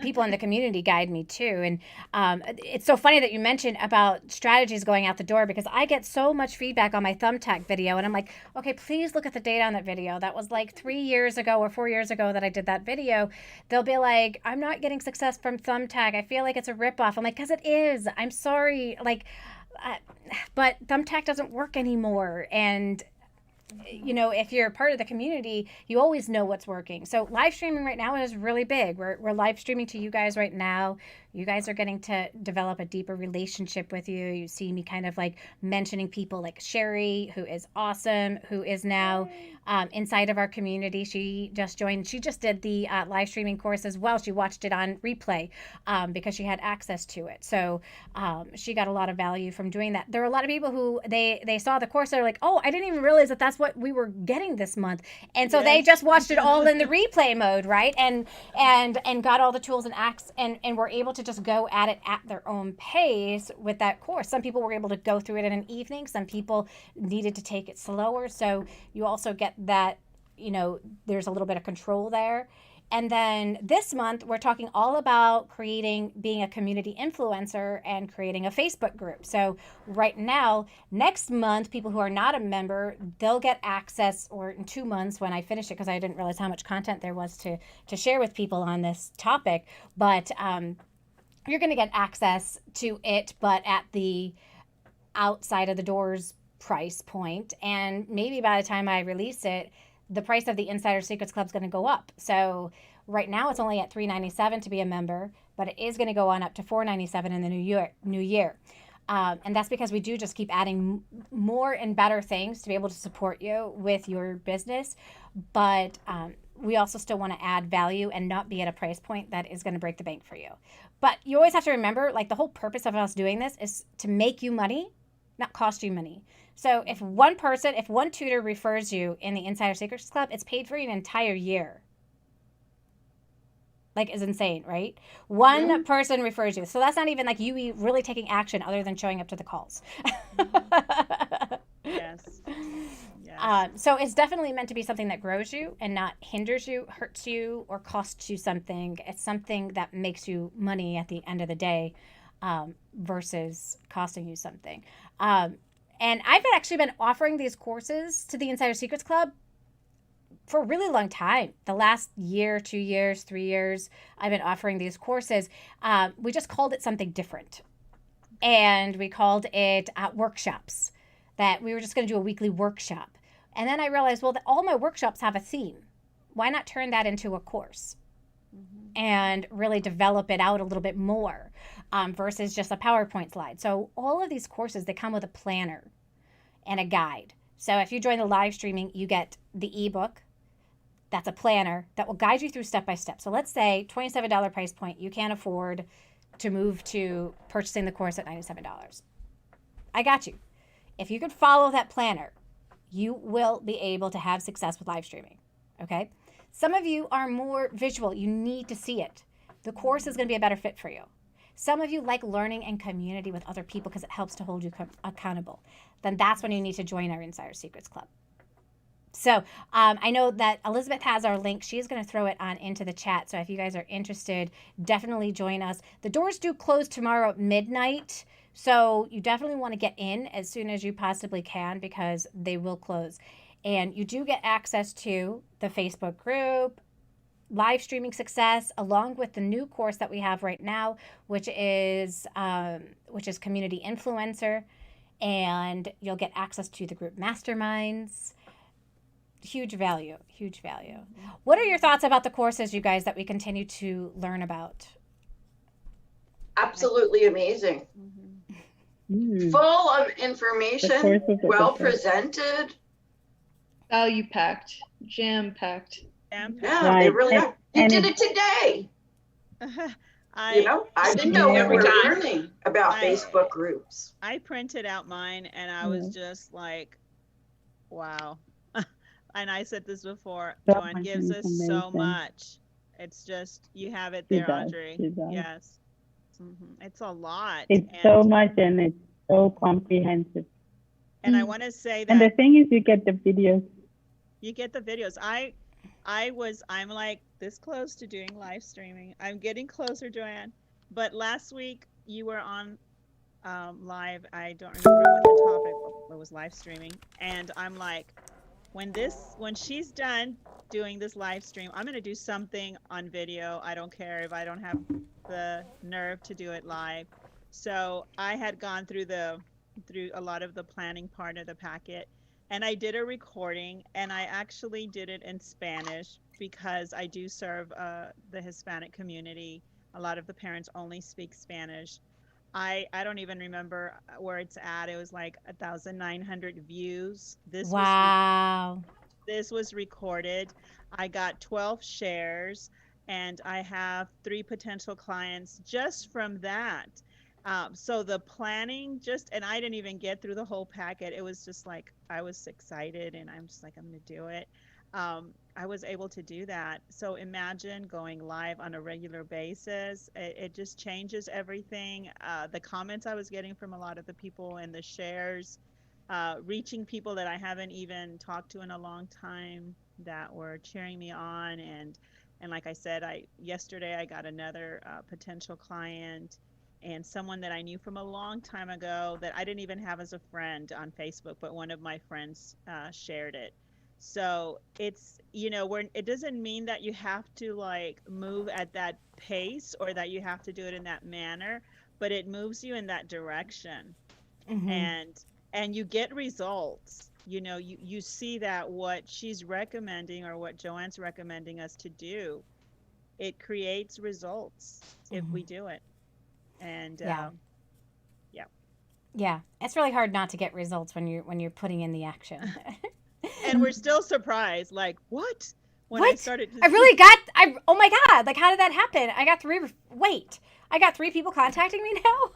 People in the community guide me too, and it's so funny that you mentioned about strategies going out the door, because I get so much feedback on my thumbtack video, and I'm like, okay, please look at the date on that video. That was like 3 years ago or 4 years ago that I did that video. They'll be like, I'm not getting success from thumbtack. I feel like it's a ripoff. I'm like, because it is. I'm sorry. But thumbtack doesn't work anymore. And if you're part of the community, you always know what's working. So live streaming right now is really big. We're live streaming to you guys right now. You guys are getting to develop a deeper relationship with you. You see me kind of like mentioning people like Sherry, who is awesome, who is now inside of our community. She just joined. She just did the live streaming course as well. She watched it on replay because she had access to it. So she got a lot of value from doing that. There are a lot of people who they saw the course. They're like, oh, I didn't even realize that that's what we were getting this month. And so they just watched it all in the replay mode, right? And got all the tools and acts and were able to just go at it at their own pace with that course. Some people were able to go through it in an evening. Some people needed to take it slower. So you also get that, there's a little bit of control there. And then this month, we're talking all about being a community influencer and creating a Facebook group. So right now, next month, people who are not a member, they'll get access, or in 2 months when I finish it, because I didn't realize how much content there was to share with people on this topic. But you're going to get access to it, but at the outside of the doors price point. And maybe by the time I release it, the price of the Insider Secrets Club is going to go up. So right now it's only at $3.97 to be a member, but it is going to go on up to $4.97 in the new year. And that's because we do just keep adding more and better things to be able to support you with your business. But we also still want to add value and not be at a price point that is going to break the bank for you. But you always have to remember, like, the whole purpose of us doing this is to make you money, not cost you money. So if one tutor refers you in the Insider Secrets Club, it's paid for an entire year. Like, it's insane, right? One person refers you. So that's not even like you really taking action other than showing up to the calls. Yes. So it's definitely meant to be something that grows you and not hinders you, hurts you, or costs you something. It's something that makes you money at the end of the day versus costing you something. And I've actually been offering these courses to the Insider Secrets Club for a really long time. The last year, 2 years, 3 years, I've been offering these courses. We just called it something different. And we called it workshops, that we were just going to do a weekly workshop. And then I realized, well, that all my workshops have a theme. Why not turn that into a course and really develop it out a little bit more versus just a PowerPoint slide? So all of these courses, they come with a planner and a guide. So if you join the live streaming, you get the ebook. That's a planner that will guide you through step by step. So let's say $27 price point, you can't afford to move to purchasing the course at $97. I got you. If you could follow that planner, you will be able to have success with live streaming. Okay? Some of you are more visual. You need to see it. The course is going to be a better fit for you. Some of you like learning and community with other people because it helps to hold you accountable. Then that's when you need to join our Insider Secrets Club. So I know that Elizabeth has our link. She's going to throw it on into the chat. So if you guys are interested, definitely join us. The doors do close tomorrow at midnight. So you definitely want to get in as soon as you possibly can because they will close. And you do get access to the Facebook group, live streaming success, along with the new course that we have right now, which is community influencer, and you'll get access to the group masterminds. Huge value, huge value. What are your thoughts about the courses, you guys, that we continue to learn about? Absolutely amazing. Full of information, well presented. Value packed, jam packed. Yeah, they really are. You did it today. I didn't know we were learning about Facebook groups. I printed out mine and I was just like, wow. And I said this before, Joanne gives us so much. It's just, you have it there, Audrey. Yes. It's a lot. It's so much, and it's so comprehensive. And I want to say that. And the thing is, you get the videos. You get the videos. I'm like this close to doing live streaming. I'm getting closer, Joanne. But last week you were on live. I don't remember what the topic was, live streaming. And I'm like, when she's done doing this live stream, I'm going to do something on video. I don't care if I don't have the nerve to do it live. So I had gone through a lot of the planning part of the packet, and I did a recording, and I actually did it in Spanish because I do serve the Hispanic community. A lot of the parents only speak Spanish. I don't even remember where it's at. It was like 1,900 views. Wow. This was recorded. I got 12 shares, and I have 3 potential clients just from that. So the planning and I didn't even get through the whole packet. It was just like, I was excited and I'm just like, I'm going to do it. I was able to do that. So imagine going live on a regular basis. It just changes everything. The comments I was getting from a lot of the people and the shares, reaching people that I haven't even talked to in a long time that were cheering me on. And like I said, yesterday I got another potential client, and someone that I knew from a long time ago that I didn't even have as a friend on Facebook, but one of my friends shared it. So it's, it doesn't mean that you have to like move at that pace or that you have to do it in that manner, but it moves you in that direction. And you get results. You see that what she's recommending or what Joanne's recommending us to do, it creates results if we do it. And yeah, it's really hard not to get results when you're putting in the action. And we're still surprised, like, what? I started to oh my God, like, how did that happen? I got 3 people contacting me now.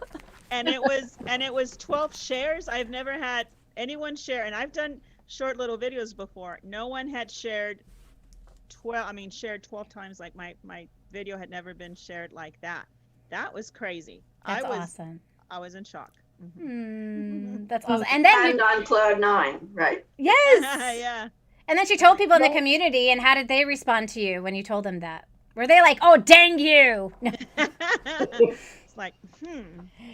and it was 12 shares. I've never had anyone share, and I've done short little videos before. No one had shared 12 times. Like my video had never been shared like that. That was crazy. That's awesome. I was in shock. That's awesome. And then on cloud 9, right? Yes. Yeah. And then she told people in the community, and how did they respond to you when you told them that? Were they like, "Oh, dang you"? It's like,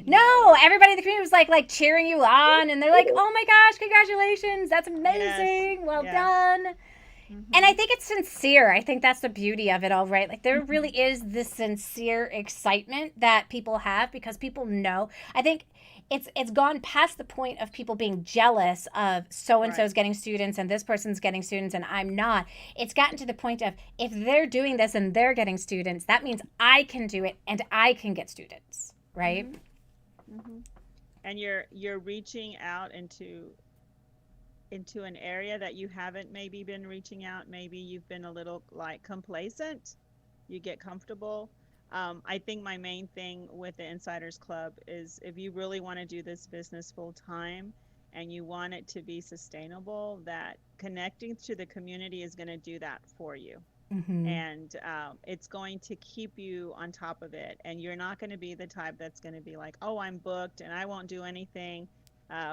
No, everybody in the community was like cheering you on, and they're like, "Oh my gosh, congratulations. That's amazing. Well done." And I think it's sincere. I think that's the beauty of it all, right? Like, there really is this sincere excitement that people have because people know. I think it's gone past the point of people being jealous of so-and-so's getting students and this person's getting students and I'm not. It's gotten to the point of, if they're doing this and they're getting students, that means I can do it and I can get students, right? And you're reaching out into an area that you haven't maybe been reaching out. Maybe you've been a little like complacent. You get comfortable. I think my main thing with the Insiders Club is, if you really want to do this business full time and you want it to be sustainable, that connecting to the community is going to do that for you. And it's going to keep you on top of it. And you're not going to be the type that's going to be like, oh, I'm booked and I won't do anything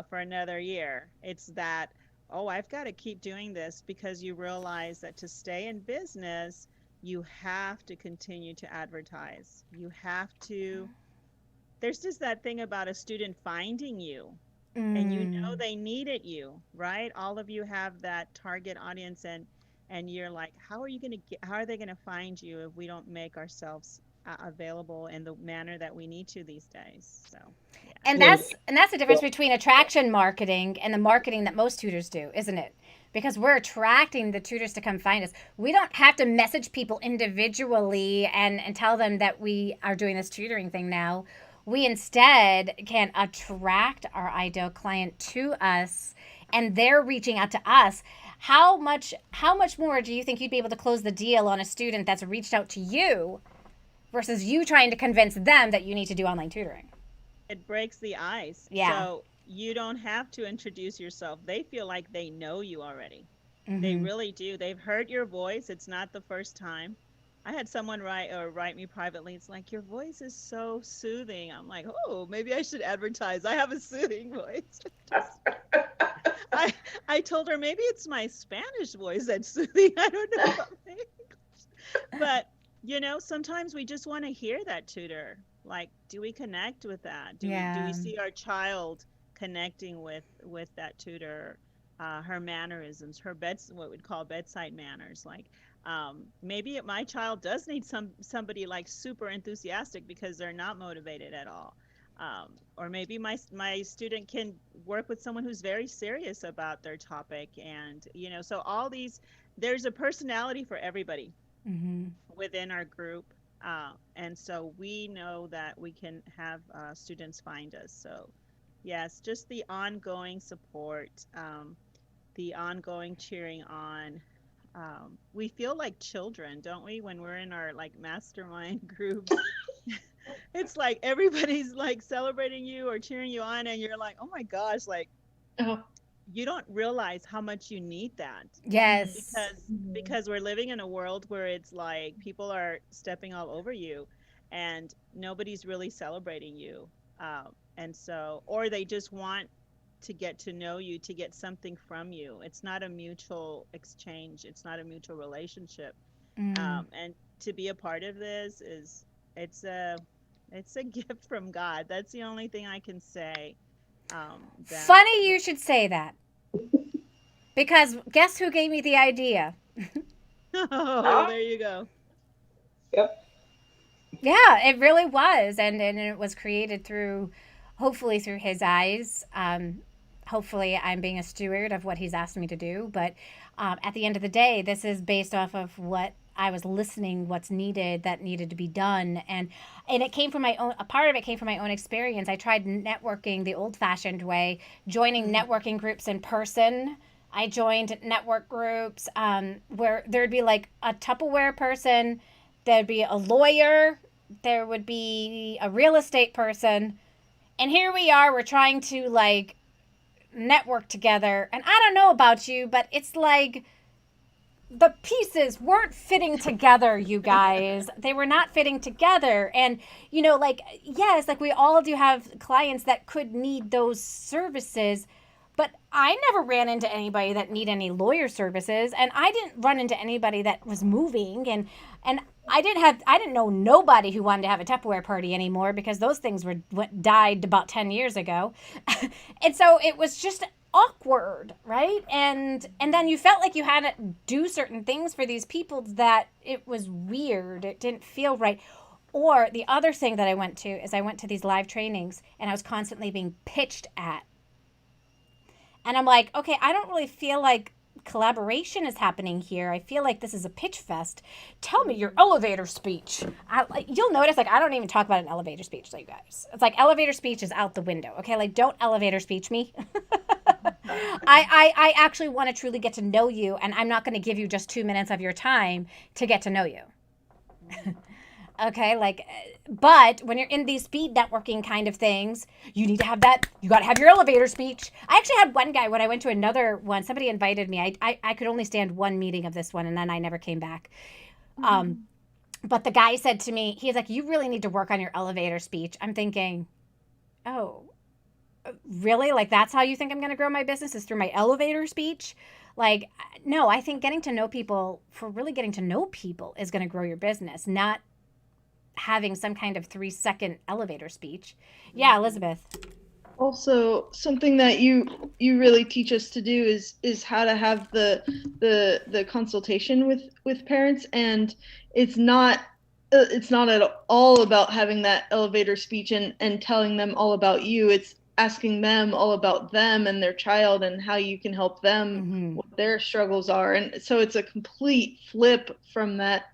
for another year. It's that, oh, I've got to keep doing this, because you realize that to stay in business, you have to continue to advertise. You have to, there's just that thing about a student finding you and they needed you, right? All of you have that target audience, and and you're like, how are they going to find you if we don't make ourselves available in the manner that we need to these days? So, yeah. And that's the difference between attraction marketing and the marketing that most tutors do, isn't it? Because we're attracting the tutors to come find us. We don't have to message people individually and tell them that we are doing this tutoring thing now. We instead can attract our ideal client to us, and they're reaching out to us. How much more do you think you'd be able to close the deal on a student that's reached out to you versus you trying to convince them that you need to do online tutoring? It breaks the ice. Yeah. So you don't have to introduce yourself. They feel like they know you already. They really do. They've heard your voice. It's not the first time. I had someone write me privately. It's like, your voice is so soothing. I'm like, oh, maybe I should advertise. I have a soothing voice. I told her maybe it's my Spanish voice that's soothing. I don't know about my English. But, sometimes we just want to hear that tutor. Like, do we connect with that? Do we see our child connecting with that tutor, her mannerisms, what we'd call bedside manners? Like, maybe my child does need somebody like super enthusiastic because they're not motivated at all. Or maybe my student can work with someone who's very serious about their topic. And, so all these, there's a personality for everybody within our group. And so we know that we can have students find us. So yes, just the ongoing support, the ongoing cheering on. We feel like children, don't we, when we're in our like mastermind groups? It's like everybody's like celebrating you or cheering you on, and you're like, oh my gosh, like you don't realize how much you need that. Yes. Because we're living in a world where it's like people are stepping all over you and nobody's really celebrating you. And so, or they just want to get to know you, to get something from you. It's not a mutual exchange. It's not a mutual relationship. And to be a part of this it's a gift from God. That's the only thing I can say. Funny you should say that. Because guess who gave me the idea? Oh, there you go. Yep. Yeah, it really was. And it was created hopefully through his eyes. Hopefully I'm being a steward of what he's asked me to do. But at the end of the day, this is based off of what I was listening, what's needed, that needed to be done. And it came from a part of it came from my own experience. I tried networking the old fashioned way, joining networking groups in person. I joined network groups where there'd be like a Tupperware person, there'd be a lawyer, there would be a real estate person. And here we are, we're trying to like network together. And I don't know about you, but it's like the pieces weren't fitting together, you guys. They were not fitting together. And, yes, like we all do have clients that could need those services. But I never ran into anybody that need any lawyer services, and I didn't run into anybody that was moving, and I didn't know nobody who wanted to have a Tupperware party anymore because those things died about 10 years ago. And so it was just awkward, right? And then you felt like you had to do certain things for these people that it was weird. It didn't feel right. Or the other thing that I went to these live trainings, and I was constantly being pitched at. And I'm like, okay, I don't really feel like collaboration is happening here. I feel like this is a pitch fest. Tell me your elevator speech. You'll notice, like, I don't even talk about an elevator speech, like, guys. It's like elevator speech is out the window, okay? Like, don't elevator speech me. I actually want to truly get to know you, and I'm not going to give you just 2 minutes of your time to get to know you. Okay, but when you're in these speed networking kind of things, you need to have that. You got to have your elevator speech. I actually had one guy when I went to another one. Somebody invited me. I could only stand one meeting of this one, and then I never came back. But the guy said to me, he's like, "You really need to work on your elevator speech." I'm thinking, oh, really? Like, that's how you think I'm going to grow my business, is through my elevator speech? Like, no, I think getting to know people is going to grow your business, not having some kind of 3-second elevator speech. Yeah, Elizabeth. Also, something that you really teach us to do is how to have the consultation with parents, and it's not at all about having that elevator speech and telling them all about you. It's asking them all about them and their child and how you can help them, what their struggles are. And so it's a complete flip from that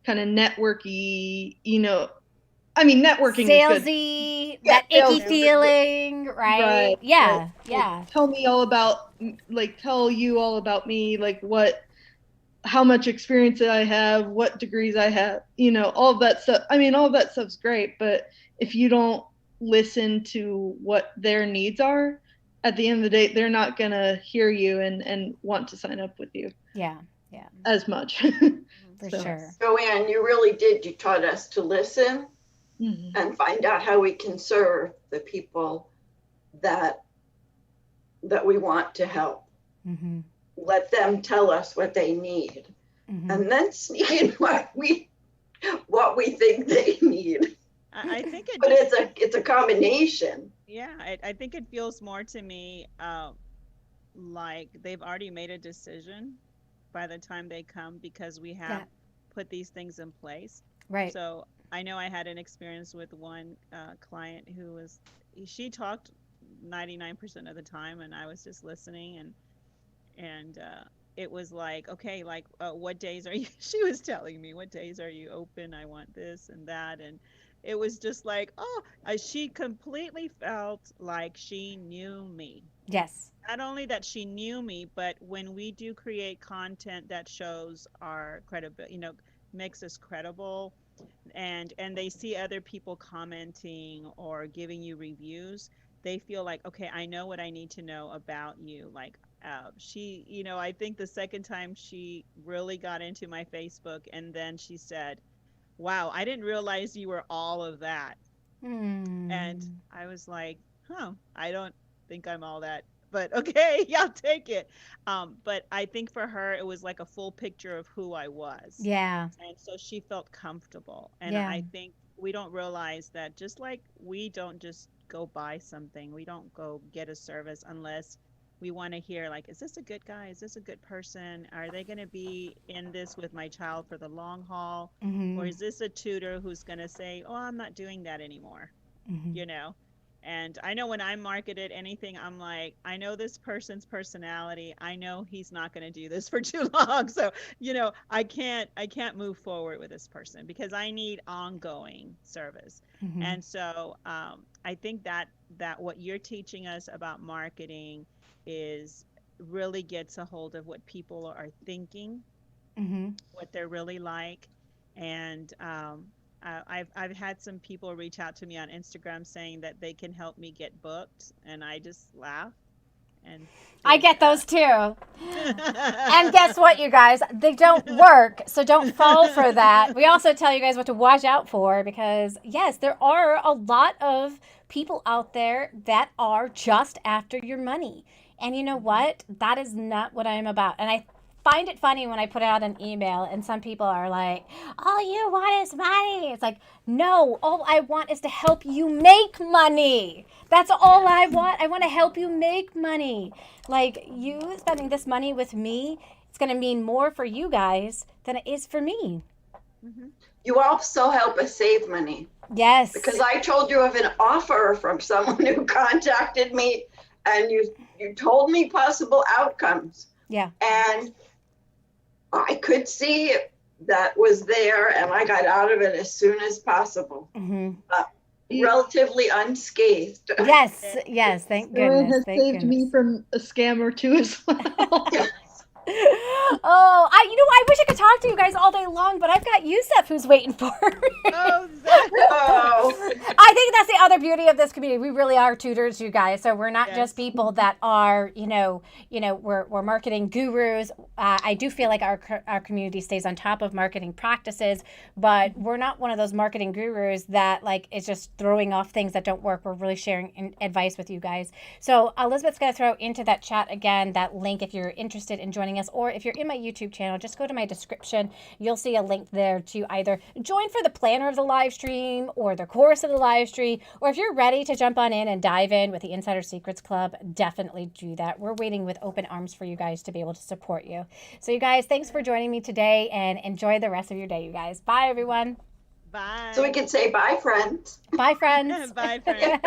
kind of networky, networking salesy, is good. that Yeah, icky salesy. feeling, right? Yeah, But, yeah. tell me all about, tell you all about me, how much experience that I have, what degrees I have, all of that stuff. All of that stuff's great, but if you don't listen to what their needs are, at the end of the day, they're not going to hear you and want to sign up with you. Yeah. As much. For sure. Joanne, you really did. You taught us to listen and find out how we can serve the people that we want to help. Let them tell us what they need, and then sneak in what we think they need. I think but it's a combination. Yeah, I think it feels more to me like they've already made a decision by the time they come, because we have put these things in place. Right. So I know I had an experience with one client she talked 99% of the time, and I was just listening, and it was like, okay, what days are you, she was telling me, what days are you open? I want this and that. And it was just like, she completely felt like she knew me. Yes. Not only that she knew me, but when we do create content that shows our credibility, makes us credible, and they see other people commenting or giving you reviews, they feel like, okay, I know what I need to know about you. She, I think the second time she really got into my Facebook, and then she said, wow, I didn't realize you were all of that. And I was like, I don't think I'm all that, but okay, yeah, I'll take it. But I think for her, it was like a full picture of who I was. Yeah. And so she felt comfortable. And I think we don't realize that, just like we don't just go buy something, we don't go get a service unless we want to hear, like, is this a good guy? Is this a good person? Are they going to be in this with my child for the long haul? Or is this a tutor who's going to say, oh, I'm not doing that anymore? And I know when I marketed anything, I'm like, I know this person's personality. I know he's not going to do this for too long. So, I can't move forward with this person because I need ongoing service. And so I think that what you're teaching us about marketing is really gets a hold of what people are thinking, what they're really like. And I've had some people reach out to me on Instagram saying that they can help me get booked, and I just laugh. And I get those too. And guess what, you guys? They don't work, so don't fall for that. We also tell you guys what to watch out for, because yes, there are a lot of people out there that are just after your money. And you know what? That is not what I'm about. And I find it funny when I put out an email and some people are like, all you want is money. It's like, no, all I want is to help you make money. That's all I want. I want to help you make money. Like, you spending this money with me, it's going to mean more for you guys than it is for me. You also help us save money. Yes. Because I told you of an offer from someone who contacted me, and you told me possible outcomes. Yeah. And I could see that was there, and I got out of it as soon as possible. Relatively unscathed. Yes, thank goodness. It has saved me from a scam or two as well. Oh, I wish I could talk to you guys all day long, but I've got Yusuf who's waiting for me. I think that's the other beauty of this community. We really are tutors, you guys. So we're not just people that are, we're marketing gurus. I do feel like our community stays on top of marketing practices, but we're not one of those marketing gurus that is just throwing off things that don't work. We're really sharing advice with you guys. So Elizabeth's going to throw into that chat again that link if you're interested in joining us, or if you're in my YouTube channel, just go to my description, you'll see a link there to either join for the planner of the live stream or the course of the live stream, or if you're ready to jump on in and dive in with the Insider Secrets Club, definitely do that. We're waiting with open arms for you guys to be able to support you. So you guys, thanks for joining me today, and enjoy the rest of your day, you guys. Bye, everyone. Bye. So we can say bye, friends. Bye, friends. Bye, friends.